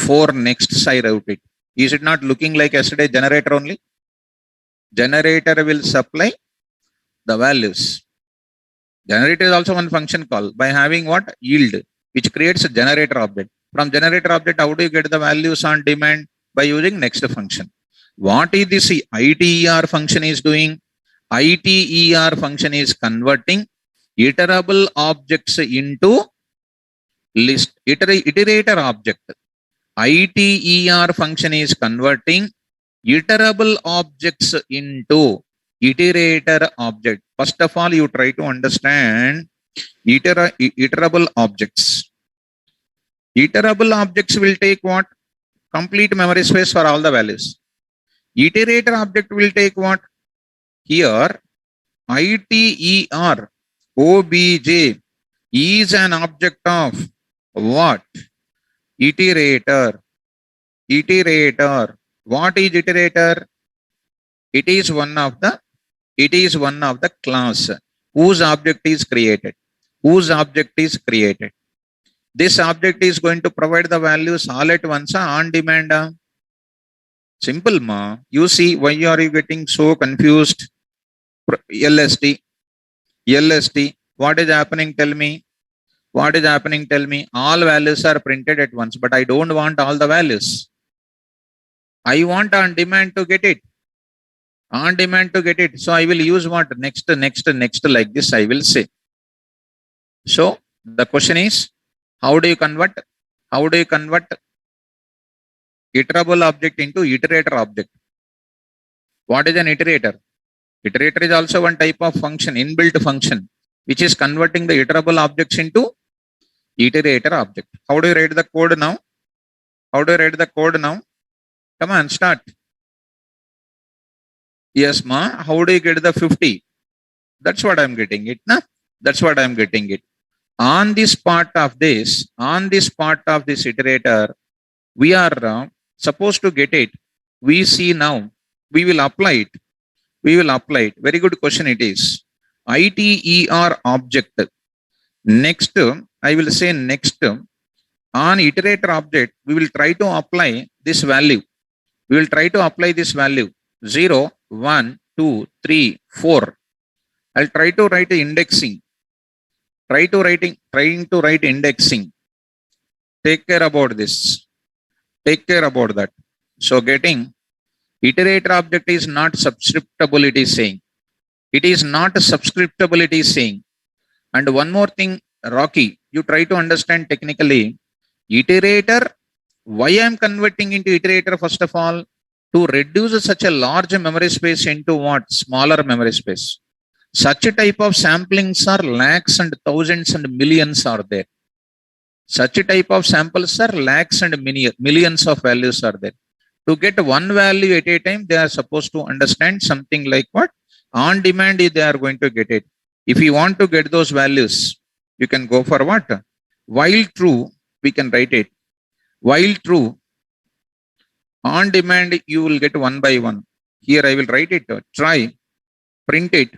for next side route it. Is it not looking like yesterday generator only? Generator will supply the values. Generator is also one function call by having what? Yield, which creates a generator object. From generator object, how do you get the values on demand? By using next function. What is this ITER function is doing? ITER function is converting iterable objects into list iterator object. ITER function is converting iterable objects into iterator object. First of all, you try to understand iterable objects. Iterable objects will take what? Complete memory space for all the values. Iterator object will take what? Here, ITER OBJ is an object of what? Iterator. Iterator. What is iterator? It is one of the class whose object is created. Whose object is created. This object is going to provide the values all at once on demand. Simple, ma. You see, why are you getting so confused? LST. LST. What is happening? Tell me. What is happening? Tell me. All values are printed at once, but I don't want all the values. I want on demand to get it. On demand to get it. So I will use what? Next, like this, I will say. So the question is, how do you convert? How do you convert iterable object into iterator object? What is an iterator? Iterator is also one type of function, inbuilt function, which is converting the iterable objects into iterator object. How do you write the code now? How do you write the code now? Come on, start. Yes, ma. How do you get the 50? That's what I'm getting it. Na? That's what I'm getting it. On this part of this iterator, we are supposed to get it. We see now. We will apply it. We will apply it. Very good question it is. ITER object. Next, I will say next. On iterator object, we will try to apply this value. We will try to apply this value. 0, 1, 2, 3, 4. I'll try to write indexing. Trying to write indexing. Take care about this. Take care about that. So getting iterator object is not subscriptable, it is saying. It is not subscriptable, it is saying. And one more thing, Rocky, you try to understand technically. Iterator, why I am converting into iterator first of all? To reduce such a large memory space into what? Smaller memory space. Such a type of samplings are lakhs and thousands and millions are there. Such a type of samples are lakhs and millions of values are there. To get one value at a time, they are supposed to understand something like what? On demand, they are going to get it. If you want to get those values, you can go for what? While true, we can write it. While true, on demand, you will get one by one. Here I will write it. Try, print it.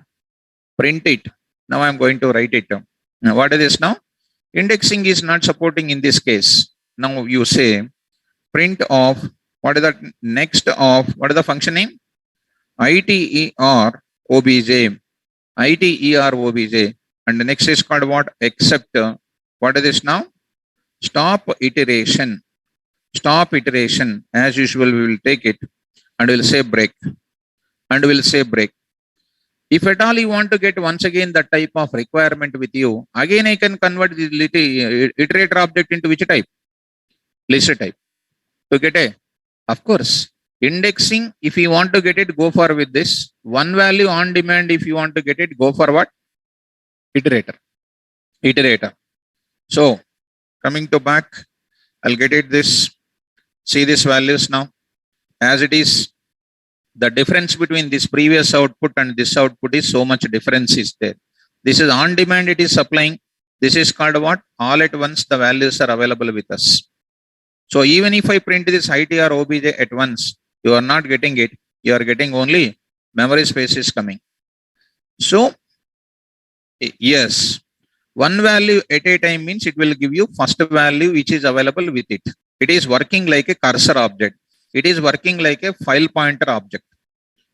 Print it. Now I am going to write it. Now what is this now? Indexing is not supporting in this case. Now you say print of, what is that next of, what is the function name? ITER OBJ. ITER OBJ. And the next is called what? Except, what is this now? Stop iteration. Stop iteration. As usual, we will take it and we will say break. And we will say break. If at all you want to get once again that type of requirement with you, again I can convert the iterator object into which type? List type. To get a, of course, indexing, if you want to get it, go for with this. One value on demand, if you want to get it, go for what? Iterator. Iterator. So, coming to back, I'll get it this. See these values now. As it is, the difference between this previous output and this output is so much difference is there. This is on demand, it is supplying. This is called what? All at once the values are available with us. So even if I print this ITER OBJ at once, you are not getting it. You are getting only memory space is coming. So yes, one value at a time means it will give you first value which is available with it. It is working like a cursor object. It is working like a file pointer object.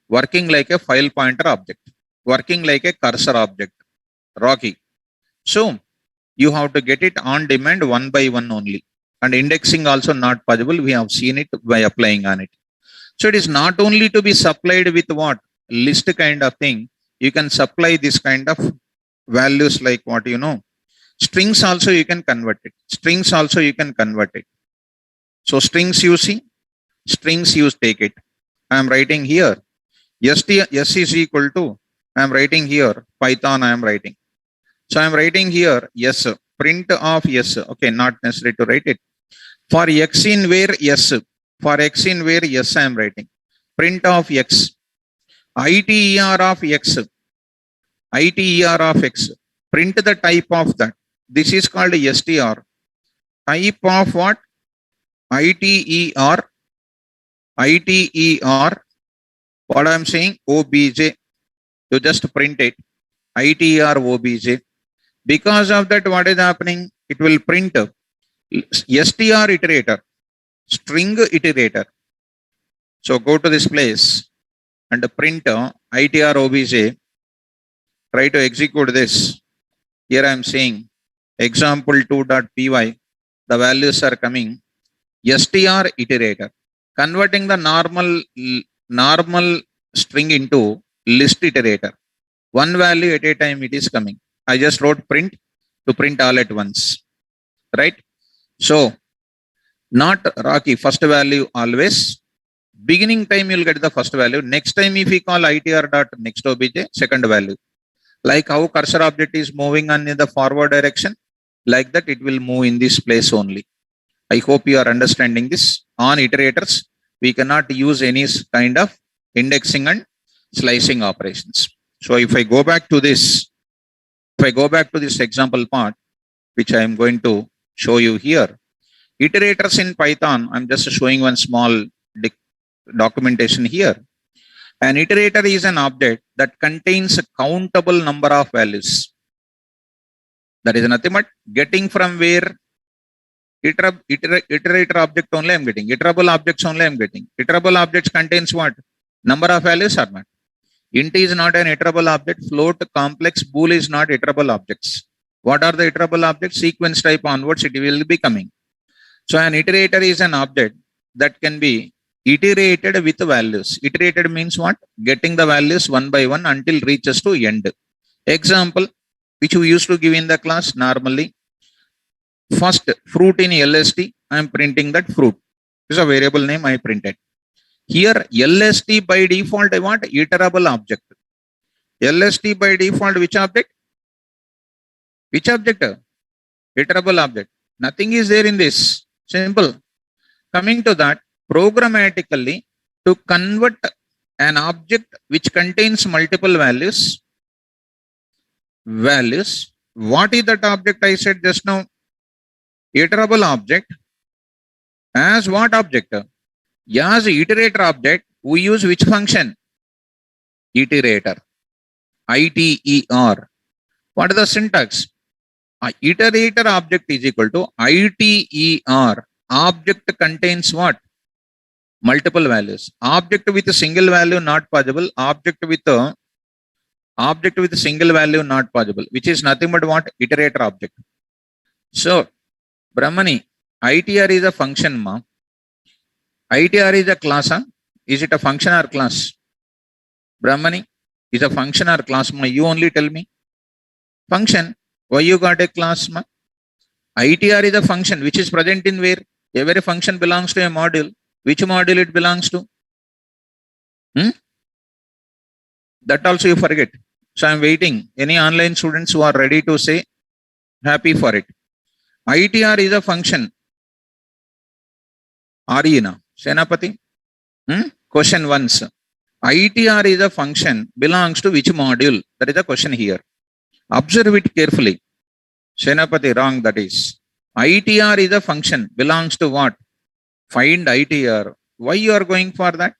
Working like a file pointer object. Working like a cursor object. Rocky. So you have to get it on demand one by one only. And indexing also not possible. We have seen it by applying on it. So it is not only to be supplied with what? List kind of thing. You can supply this kind of values like what you know. Strings also you can convert it. Strings also you can convert it. So strings you see, strings you take it. I am writing here. S is equal to, I am writing here, Python I am writing. So I am writing here, yes, print of yes. Okay, not necessary to write it. For x in where yes, for x in where yes I am writing. Print of x. ITER of x. ITER of x. Print the type of that. This is called str. Type of what? ITER. ITER. What I am saying? OBJ. You just print it. ITER OBJ. Because of that, what is happening? It will print str iterator, string iterator. So go to this place and print ITR OBJ. Try to execute this. Here I am saying example2.py. The values are coming. str iterator, converting the normal string into list iterator. One value at a time it is coming. I just wrote print to print all at once. Right? So not Rocky, first value always. Beginning time you'll get the first value. Next time if we call itr dot next obj, second value. Like how cursor object is moving on in the forward direction, like that it will move in this place only. I hope you are understanding this. On iterators, we cannot use any kind of indexing and slicing operations. So if I go back to this, example part, which I am going to show you here, iterators in Python, I'm just showing one small documentation here. An iterator is an object that contains a countable number of values. That is nothing but getting from where iterator object only I'm getting. Iterable objects only I'm getting. Iterable objects contains what? Number of values or not? Int is not an iterable object. Float, complex, bool is not iterable objects. What are the iterable objects? Sequence type onwards it will be coming. So an iterator is an object that can be iterated with values. Iterated means what? Getting the values one by one until reaches to end. Example, which we used to give in the class normally. First, fruit in LST, I am printing that fruit. This is a variable name I printed. Here, LST by default, I want iterable object. LST by default, which object? Which object? Iterable object. Nothing is there in this. Simple. Coming to that, programmatically, to convert an object which contains multiple values, what is that object I said just now? Iterable object. As what object? As iterator object, we use which function? Iterator. ITER. What is the syntax? Iterator object is equal to ITER. Object contains what? Multiple values. Object with a single value not possible. Object with a single value not possible, which is nothing but what? Iterator object. So Brahmani, ITR is a function, ma. ITR is a class, huh? Is it a function or class? Brahmani, is a function or class, ma? You only tell me. Function. Why you got a class, ma? ITR is a function which is present in where? Every function belongs to a module. Which module it belongs to? That also you forget. So I'm waiting. Any online students who are ready to say, happy for it. ITR is a function. Arina, Senapati. Question once. ITR is a function belongs to which module? That is the question here. Observe it carefully. Senapati, wrong that is. ITR is a function belongs to what? Find ITR. Why you are going for that?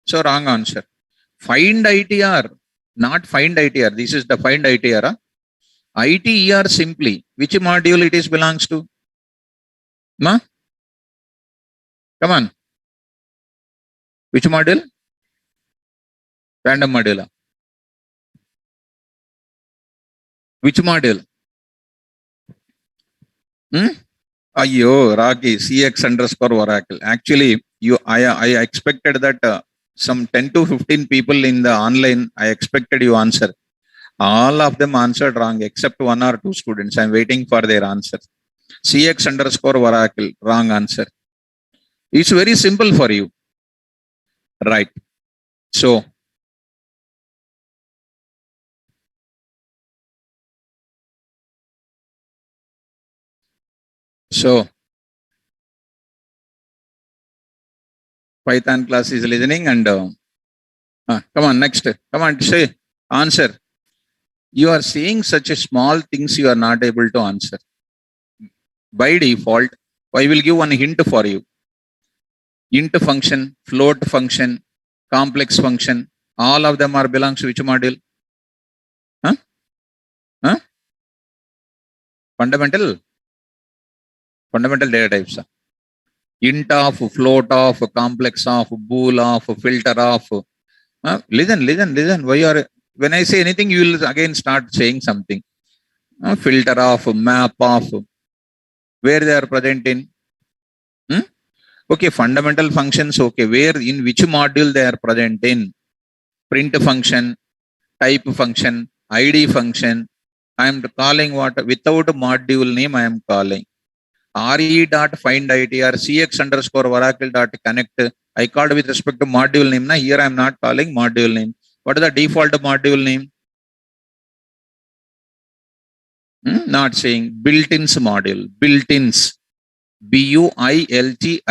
So wrong answer. Find ITR, not find ITR. This is the find ITR. Huh? ITER simply. Which module it is belongs to? Ma? Come on. Which module? Random module. Which module? Ayyo, Rocky, CX underscore Oracle. Actually, I expected that some 10 to 15 people in the online, I expected you answer. All of them answered wrong except one or two students. I'm waiting for their answer. CX underscore Oracle, wrong answer. It's very simple for you. Right. So, Python class is listening and come on, next. Come on, say, answer. You are seeing such a small things you are not able to answer. By default, I will give one hint for you. Int function, float function, complex function, all of them are belongs to which module? Fundamental data types. Int of, float of, complex of, bool of, filter of. Listen. Why are, when I say anything, you will again start saying something. Filter of, map of, where they are present in. Okay, fundamental functions. Okay, where in which module they are present in? Print function, type function, ID function. I am calling what without module name. I am calling re.findITR cx underscore oracle dot connect. I called with respect to module name. Now here I am not calling module name. What is the default module name? Not saying built-ins module. Built-ins. BUILTINS.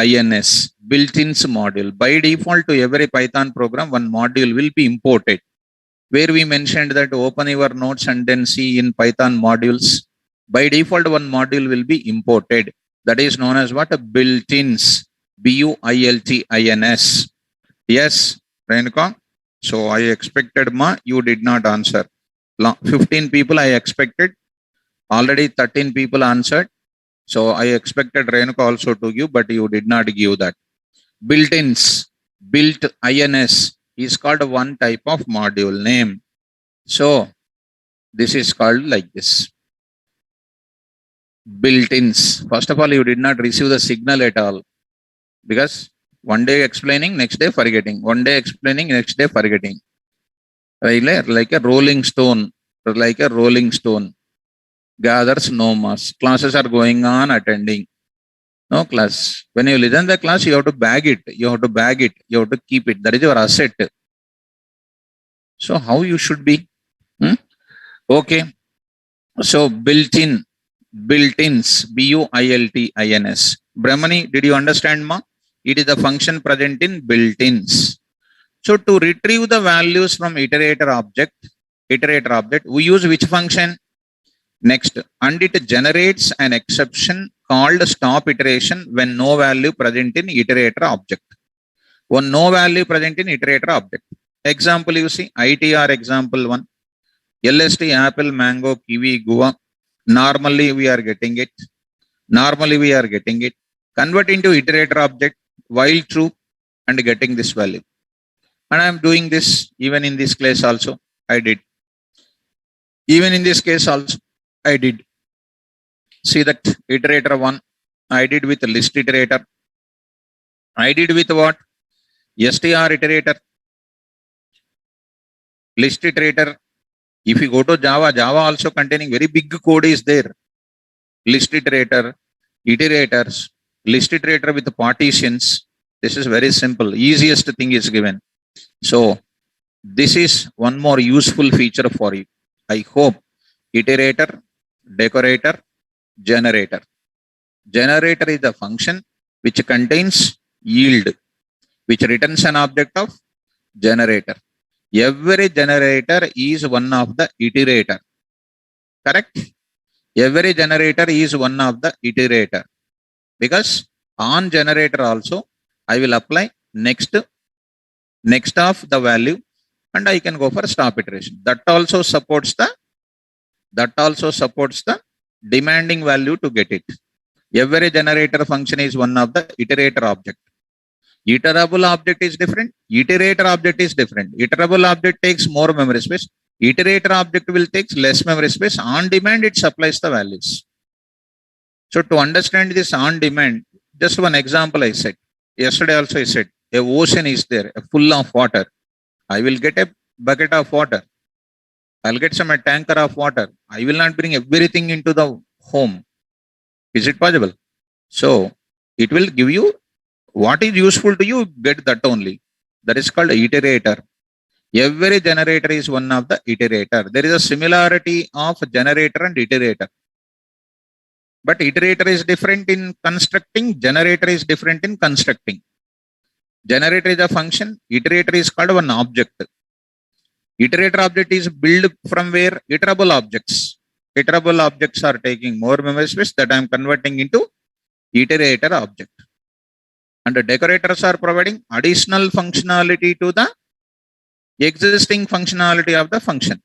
Built-ins module. By default to every Python program, one module will be imported. Where we mentioned that open your notes and then see in Python modules. By default, one module will be imported. That is known as what? Built-ins. BUILTINS. Yes, Renuka. So I expected you did not answer. 15 people I expected. Already 13 people answered. So I expected Renuka also to give, but you did not give that. Built-ins, built-ins is called one type of module name. So this is called like this. Built-ins. First of all, you did not receive the signal at all because one day explaining, next day forgetting. One day explaining, next day forgetting. Right? Like a rolling stone. Like a rolling stone. Gathers no mass. Classes are going on attending. No class. When you listen to the class, you have to bag it. You have to bag it. You have to keep it. That is your asset. So how you should be? Okay. So built-ins, BUILTINS. Brahmani, did you understand, ma? It is a function present in built-ins. So to retrieve the values from iterator object, we use which function? Next, and it generates an exception called stop iteration when no value present in iterator object. One no value present in iterator object. Example, you see, ITR example 1. LST, apple, mango, kiwi, guava. Normally we are getting it. Convert into iterator object while true and getting this value. And I am doing this even in this case also. I did. Even in this case also, I did. See that iterator 1, I did with list iterator. I did with what? STR iterator. List iterator. If you go to Java also containing very big code is there. List iterator, iterators, list iterator with partitions. This is very simple. Easiest thing is given. So this is one more useful feature for you. I hope iterator, decorator, generator. Generator is the function which contains yield, which returns an object of generator. Every generator is one of the iterator. Correct? Every generator is one of the iterator. Because on generator also, I will apply next of the value and I can go for stop iteration. That also supports the demanding value to get it. Every generator function is one of the iterator object. Iterable object is different. Iterator object is different. Iterable object takes more memory space. Iterator object will take less memory space. On demand, it supplies the values. So to understand this on demand, just one example I said. Yesterday also I said, a ocean is there, full of water. I will get a bucket of water. I'll get some a tanker of water. I will not bring everything into the home. Is it possible? So it will give you what is useful to you, get that only. That is called iterator. Every generator is one of the iterator. There is a similarity of generator and iterator. But iterator is different in constructing, generator is different in constructing. Generator is a function, iterator is called one object. Iterator object is built from where? Iterable objects. Iterable objects are taking more memory space that I am converting into iterator object. And the decorators are providing additional functionality to the existing functionality of the function.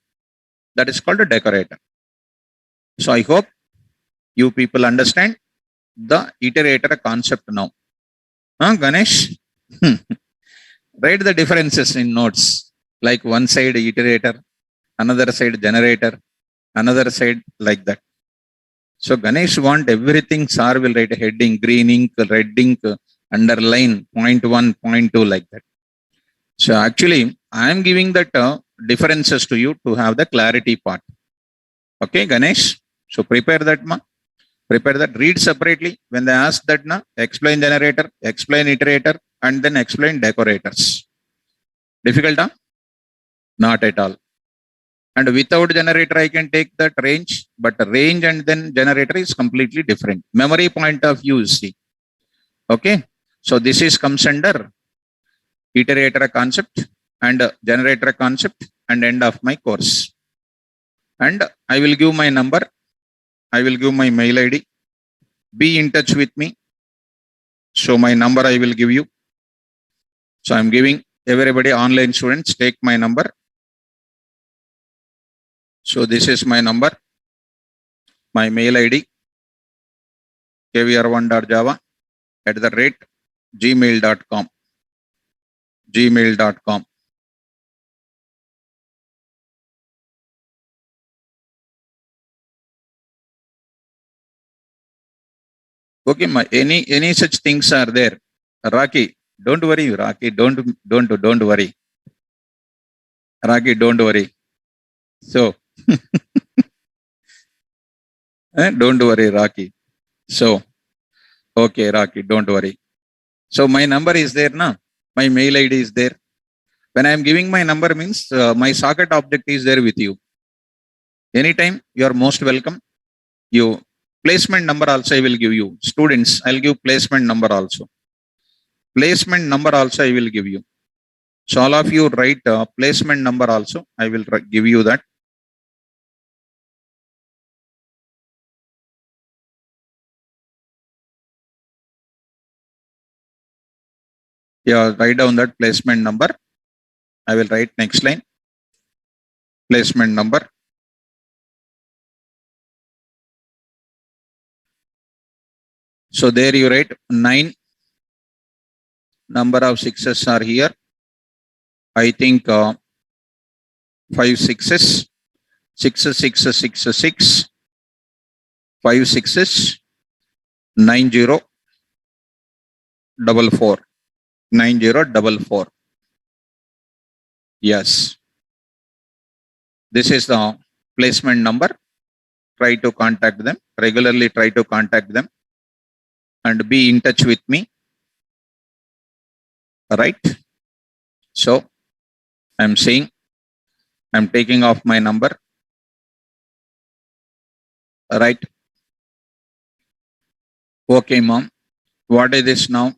That is called a decorator. So I hope you people understand the iterator concept now. Ganesh? Write the differences in notes. Like one side iterator, another side generator, another side like that. So Ganesh want everything, sir will write a heading, green ink, red ink, underline, point 1, point 2 like that. So actually, I am giving that differences to you to have the clarity part. Okay, Ganesh? So prepare that, ma. Prepare that, read separately. When they ask that, na, explain generator, explain iterator, and then explain decorators. Difficult, huh? Not at all. And without generator, I can take that range, but range and then generator is completely different. Memory point of view, see. Okay. So this is comes under iterator concept and generator concept and end of my course. And I will give my number. I will give my mail ID. Be in touch with me. So my number I will give you. So I'm giving everybody, online students, take my number. So this is my number. My mail ID, kvr1.java@gmail.com. gmail.com. Okay, any such things are there. Raki, don't worry, Raki, don't worry. Raki, don't worry. So don't worry, Raki. So okay, Raki, don't worry. So my number is there now. My mail ID is there. When I am giving my number means my socket object is there with you. Anytime you are most welcome. You placement number also I will give you. Students, I'll give placement number also. Placement number also I will give you. So all of you write placement number also. I will give you that. Yeah, write down that placement number. I will write next line. Placement number. So there you write 9. Number of sixes are here. I think 5 sixes. 6 6 6 6. 5 sixes. 9044. 9044. Yes. This is the placement number. Try to contact them. Regularly try to contact them. And be in touch with me. Right? So, I'm saying, I'm taking off my number. Right? Okay, mom. What is this now?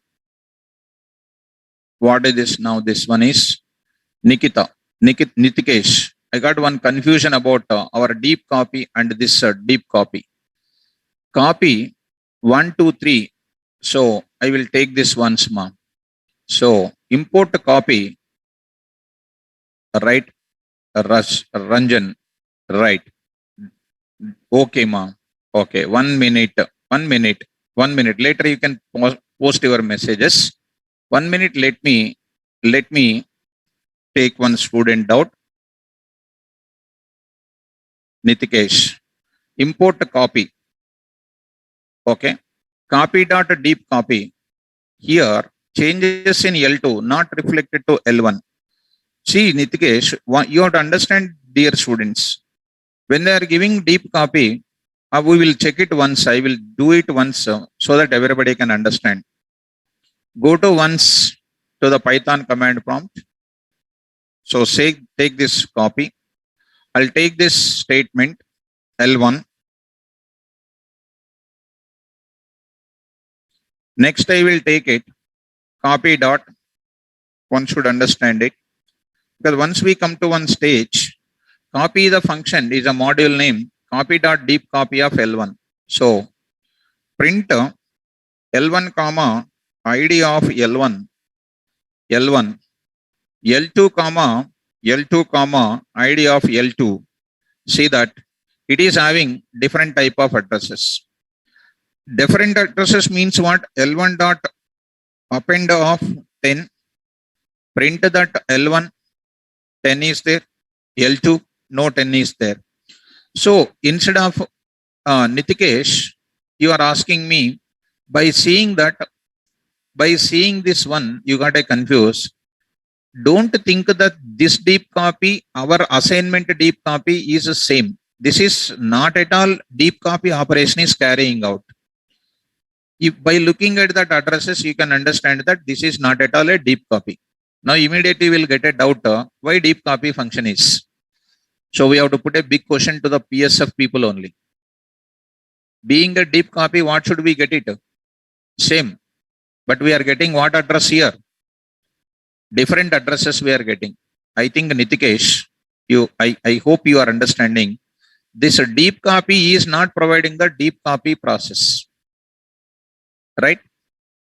What is this now? This one is Nikita. Nitikesh. I got one confusion about our deep copy and this deep copy. Copy 1, 2, 3. So I will take this once, ma'am. So import copy. Right? Ranjan. Right. Okay, ma'am. Okay. 1 minute. 1 minute. 1 minute. Later you can post your messages. 1 minute, let me take one student doubt. Nitikesh, import a copy. Okay. Copy dot deep copy. Here, changes in L2 not reflected to L1. See, Nitikesh, you have to understand, dear students, when they are giving deep copy, we will check it once. I will do it once so that everybody can understand. Go to once to the Python command prompt. So say, take this copy. I'll take this statement L1. Next, I will take it copy dot. One should understand it, because once we come to one stage, copy the function is a module name, copy dot deep copy of L1. So print L1 comma ID of L1, L1, L2 comma L2 comma ID of L2. See that it is having different type of addresses. Different addresses means what? L1 dot append of 10. Print that L1 10 is there. L2 no 10 is there. So instead of Nitikesh, you are asking me, by seeing this one, you got a confused. Don't think that this deep copy, our assignment deep copy is the same. This is not at all deep copy operation is carrying out. If by looking at that addresses, you can understand that this is not at all a deep copy. Now immediately we'll get a doubt why deep copy function is. So we have to put a big question to the PSF people only. Being a deep copy, what should we get it? Same. But we are getting what address here? Different addresses we are getting. I think Nitikesh, I hope you are understanding. This deep copy is not providing the deep copy process. Right?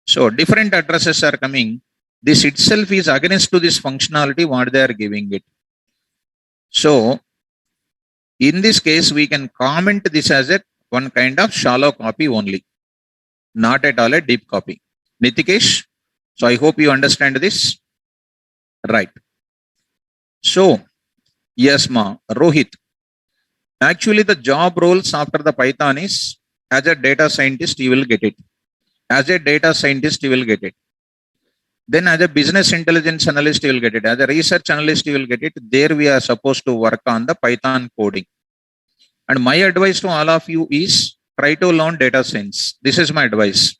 So different addresses are coming. This itself is against to this functionality what they are giving it. So in this case, we can comment this as a one kind of shallow copy only, not at all a deep copy. Nitikesh, so I hope you understand this. Right. So, yes, Rohit. Actually, the job roles after the Python is as a data scientist, you will get it. As a data scientist, you will get it. Then as a business intelligence analyst, you will get it. As a research analyst, you will get it. There we are supposed to work on the Python coding. And my advice to all of you is try to learn data science. This is my advice.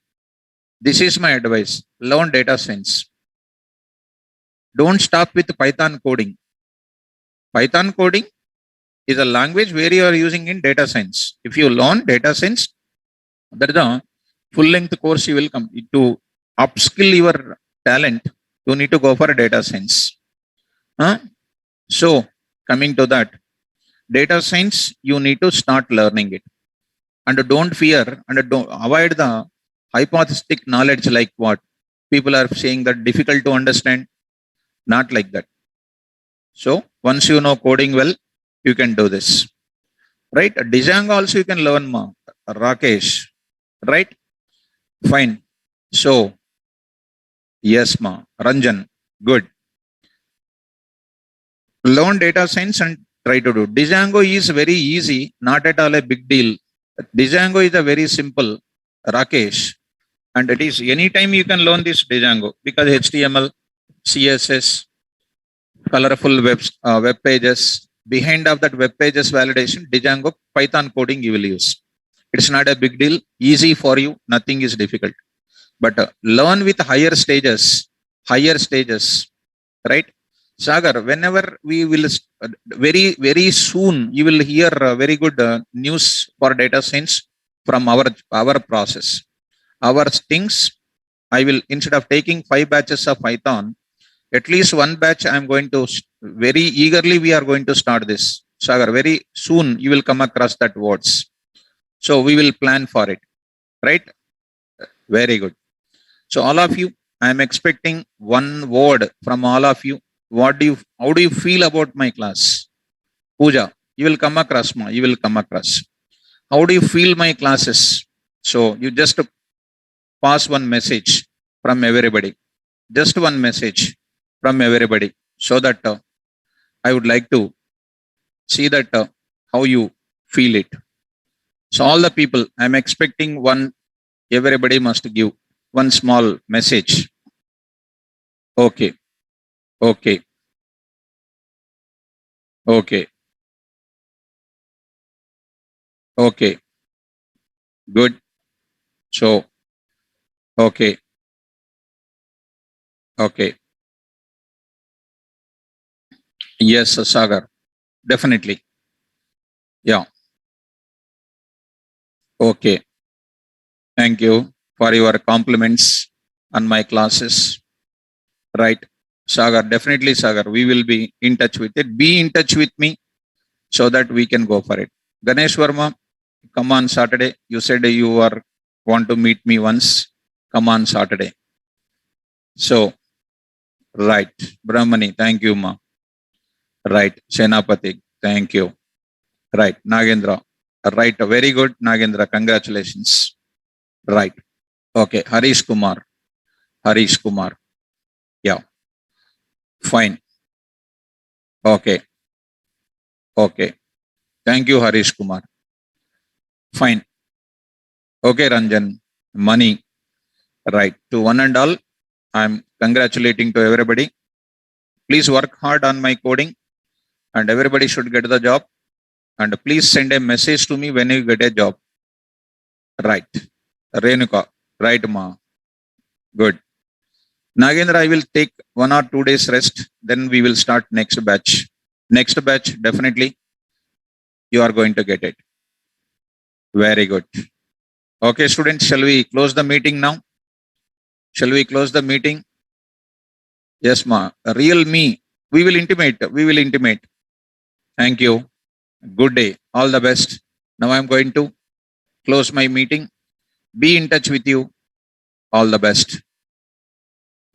This is my advice. Learn data science. Don't stop with Python coding. Python coding is a language where you are using in data science. If you learn data science, that is a full-length course you will come to upskill your talent. You need to go for data science. So coming to that, data science, you need to start learning it. And don't fear and don't avoid the hypothetic knowledge like what people are saying that difficult to understand. Not like that. So once you know coding well, you can do this. Right? Django also you can learn more. Rakesh. Right? Fine. So, yes, Ranjan. Good. Learn data science and try to do. Django is very easy, not at all a big deal. Django is a very simple, Rakesh. And it is anytime you can learn this Django because HTML, CSS, colorful web pages. Behind of that web pages validation, Django, Python coding you will use. It's not a big deal. Easy for you. Nothing is difficult. But learn with higher stages. Right? Sagar, whenever we will, very, very soon, you will hear very good news for data science from our process. Our things, I will, instead of taking 5 batches of Python, at least one batch I'm going to, very eagerly we are going to start this. Sagar, very soon you will come across that words. So we will plan for it. Right? Very good. So all of you, I am expecting one word from all of you. How do you feel about my class? Pooja, you will come across, you will come across. How do you feel my classes? So you just pass one message from everybody. just one message from everybody, so that I would like to see that how you feel it. So all the people, I'm expecting one, everybody must give one small message. Okay, okay, okay, okay, good. So, okay, okay. Yes, Sagar, definitely. Yeah, okay. Thank you for your compliments on my classes. Right. Sagar, definitely, Sagar. We will be in touch with it. Be in touch with me so that we can go for it. Ganesh Verma, come on Saturday. You said you are want to meet me once. Come on Saturday. So, right. Brahmani, thank you, ma. Right. Senapati, thank you. Right. Nagendra. Right. Very good, Nagendra. Congratulations. Right. Okay. Harish Kumar. Harish Kumar. Yeah. Fine. Okay. Okay. Thank you, Harish Kumar. Fine. Okay, Ranjan. Money. Right. To one and all, I'm congratulating to everybody. Please work hard on my coding, and everybody should get the job. And please send a message to me when you get a job. Right. Renuka. Right, ma. Good. Nagendra, I will take 1 or 2 days rest. Then we will start next batch. Next batch, definitely you are going to get it. Very good. Okay, students, shall we close the meeting now? Shall we close the meeting? Yes, ma. Real me. We will intimate. We will intimate. Thank you. Good day. All the best. Now I'm going to close my meeting. Be in touch with you. All the best.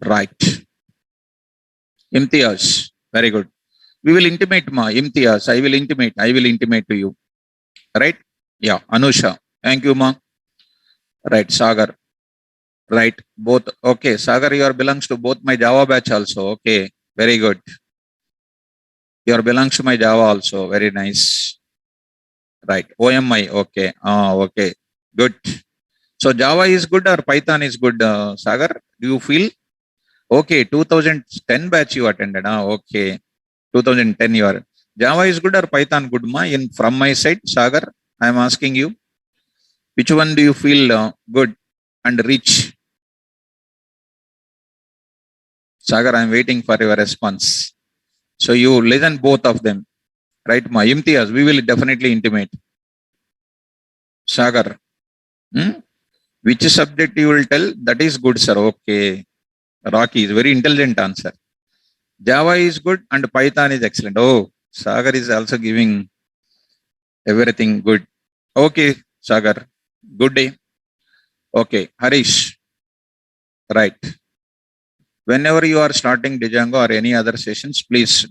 Right. Imtiaz. Very good. We will intimate, ma. Imtiaz. I will intimate. I will intimate to you. Right? Yeah. Anusha. Thank you, ma. Right. Sagar. Right. Both. Okay. Sagar, you are belongs to both my Java batch also. Okay. Very good. You are belongs to my Java also. Very nice. Right. OMI. Okay. Ah, okay. Good. So Java is good or Python is good, Sagar? Do you feel? Okay. 2010 batch you attended. Ah, okay. 2010 you are. Java is good or Python good, ma? In from my side, Sagar, I am asking you, which one do you feel good and rich? Sagar, I am waiting for your response. So you listen both of them, right, ma? Imtiaz, we will definitely intimate. Sagar, hmm? Which subject you will tell? That is good, sir. Okay. Rocky is very intelligent answer. Java is good and Python is excellent. Oh, Sagar is also giving everything good. Okay, Sagar. Good day. Okay, Harish. Right. Whenever you are starting Django or any other sessions, please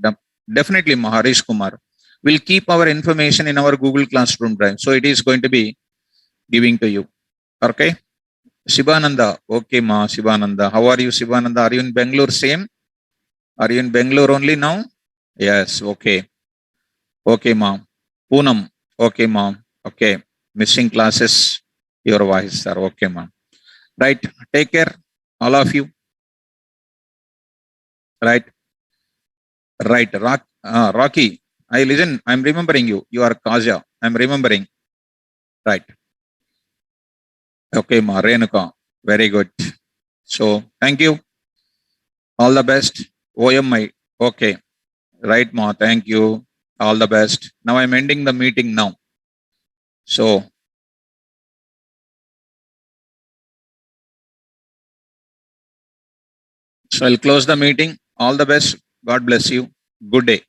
definitely Harish Kumar. We'll keep our information in our Google Classroom Drive. So it is going to be giving to you. Okay. Shibananda. Okay, ma. Shibananda. How are you, Shibananda? Are you in Bangalore? Same? Are you in Bangalore only now? Yes. Okay. Okay, mom. Poonam. Okay, mom. Okay. Missing classes. Your voice, sir. Okay, mom. Right. Take care, all of you. Right. Right. Rocky. I listen. I'm remembering you. You are Kaja. I'm remembering. Right. Okay, ma. Renuka. Very good. So thank you. All the best. OMI. Okay. Right, ma. Thank you. All the best. Now I'm ending the meeting now. So I'll close the meeting. All the best. God bless you. Good day.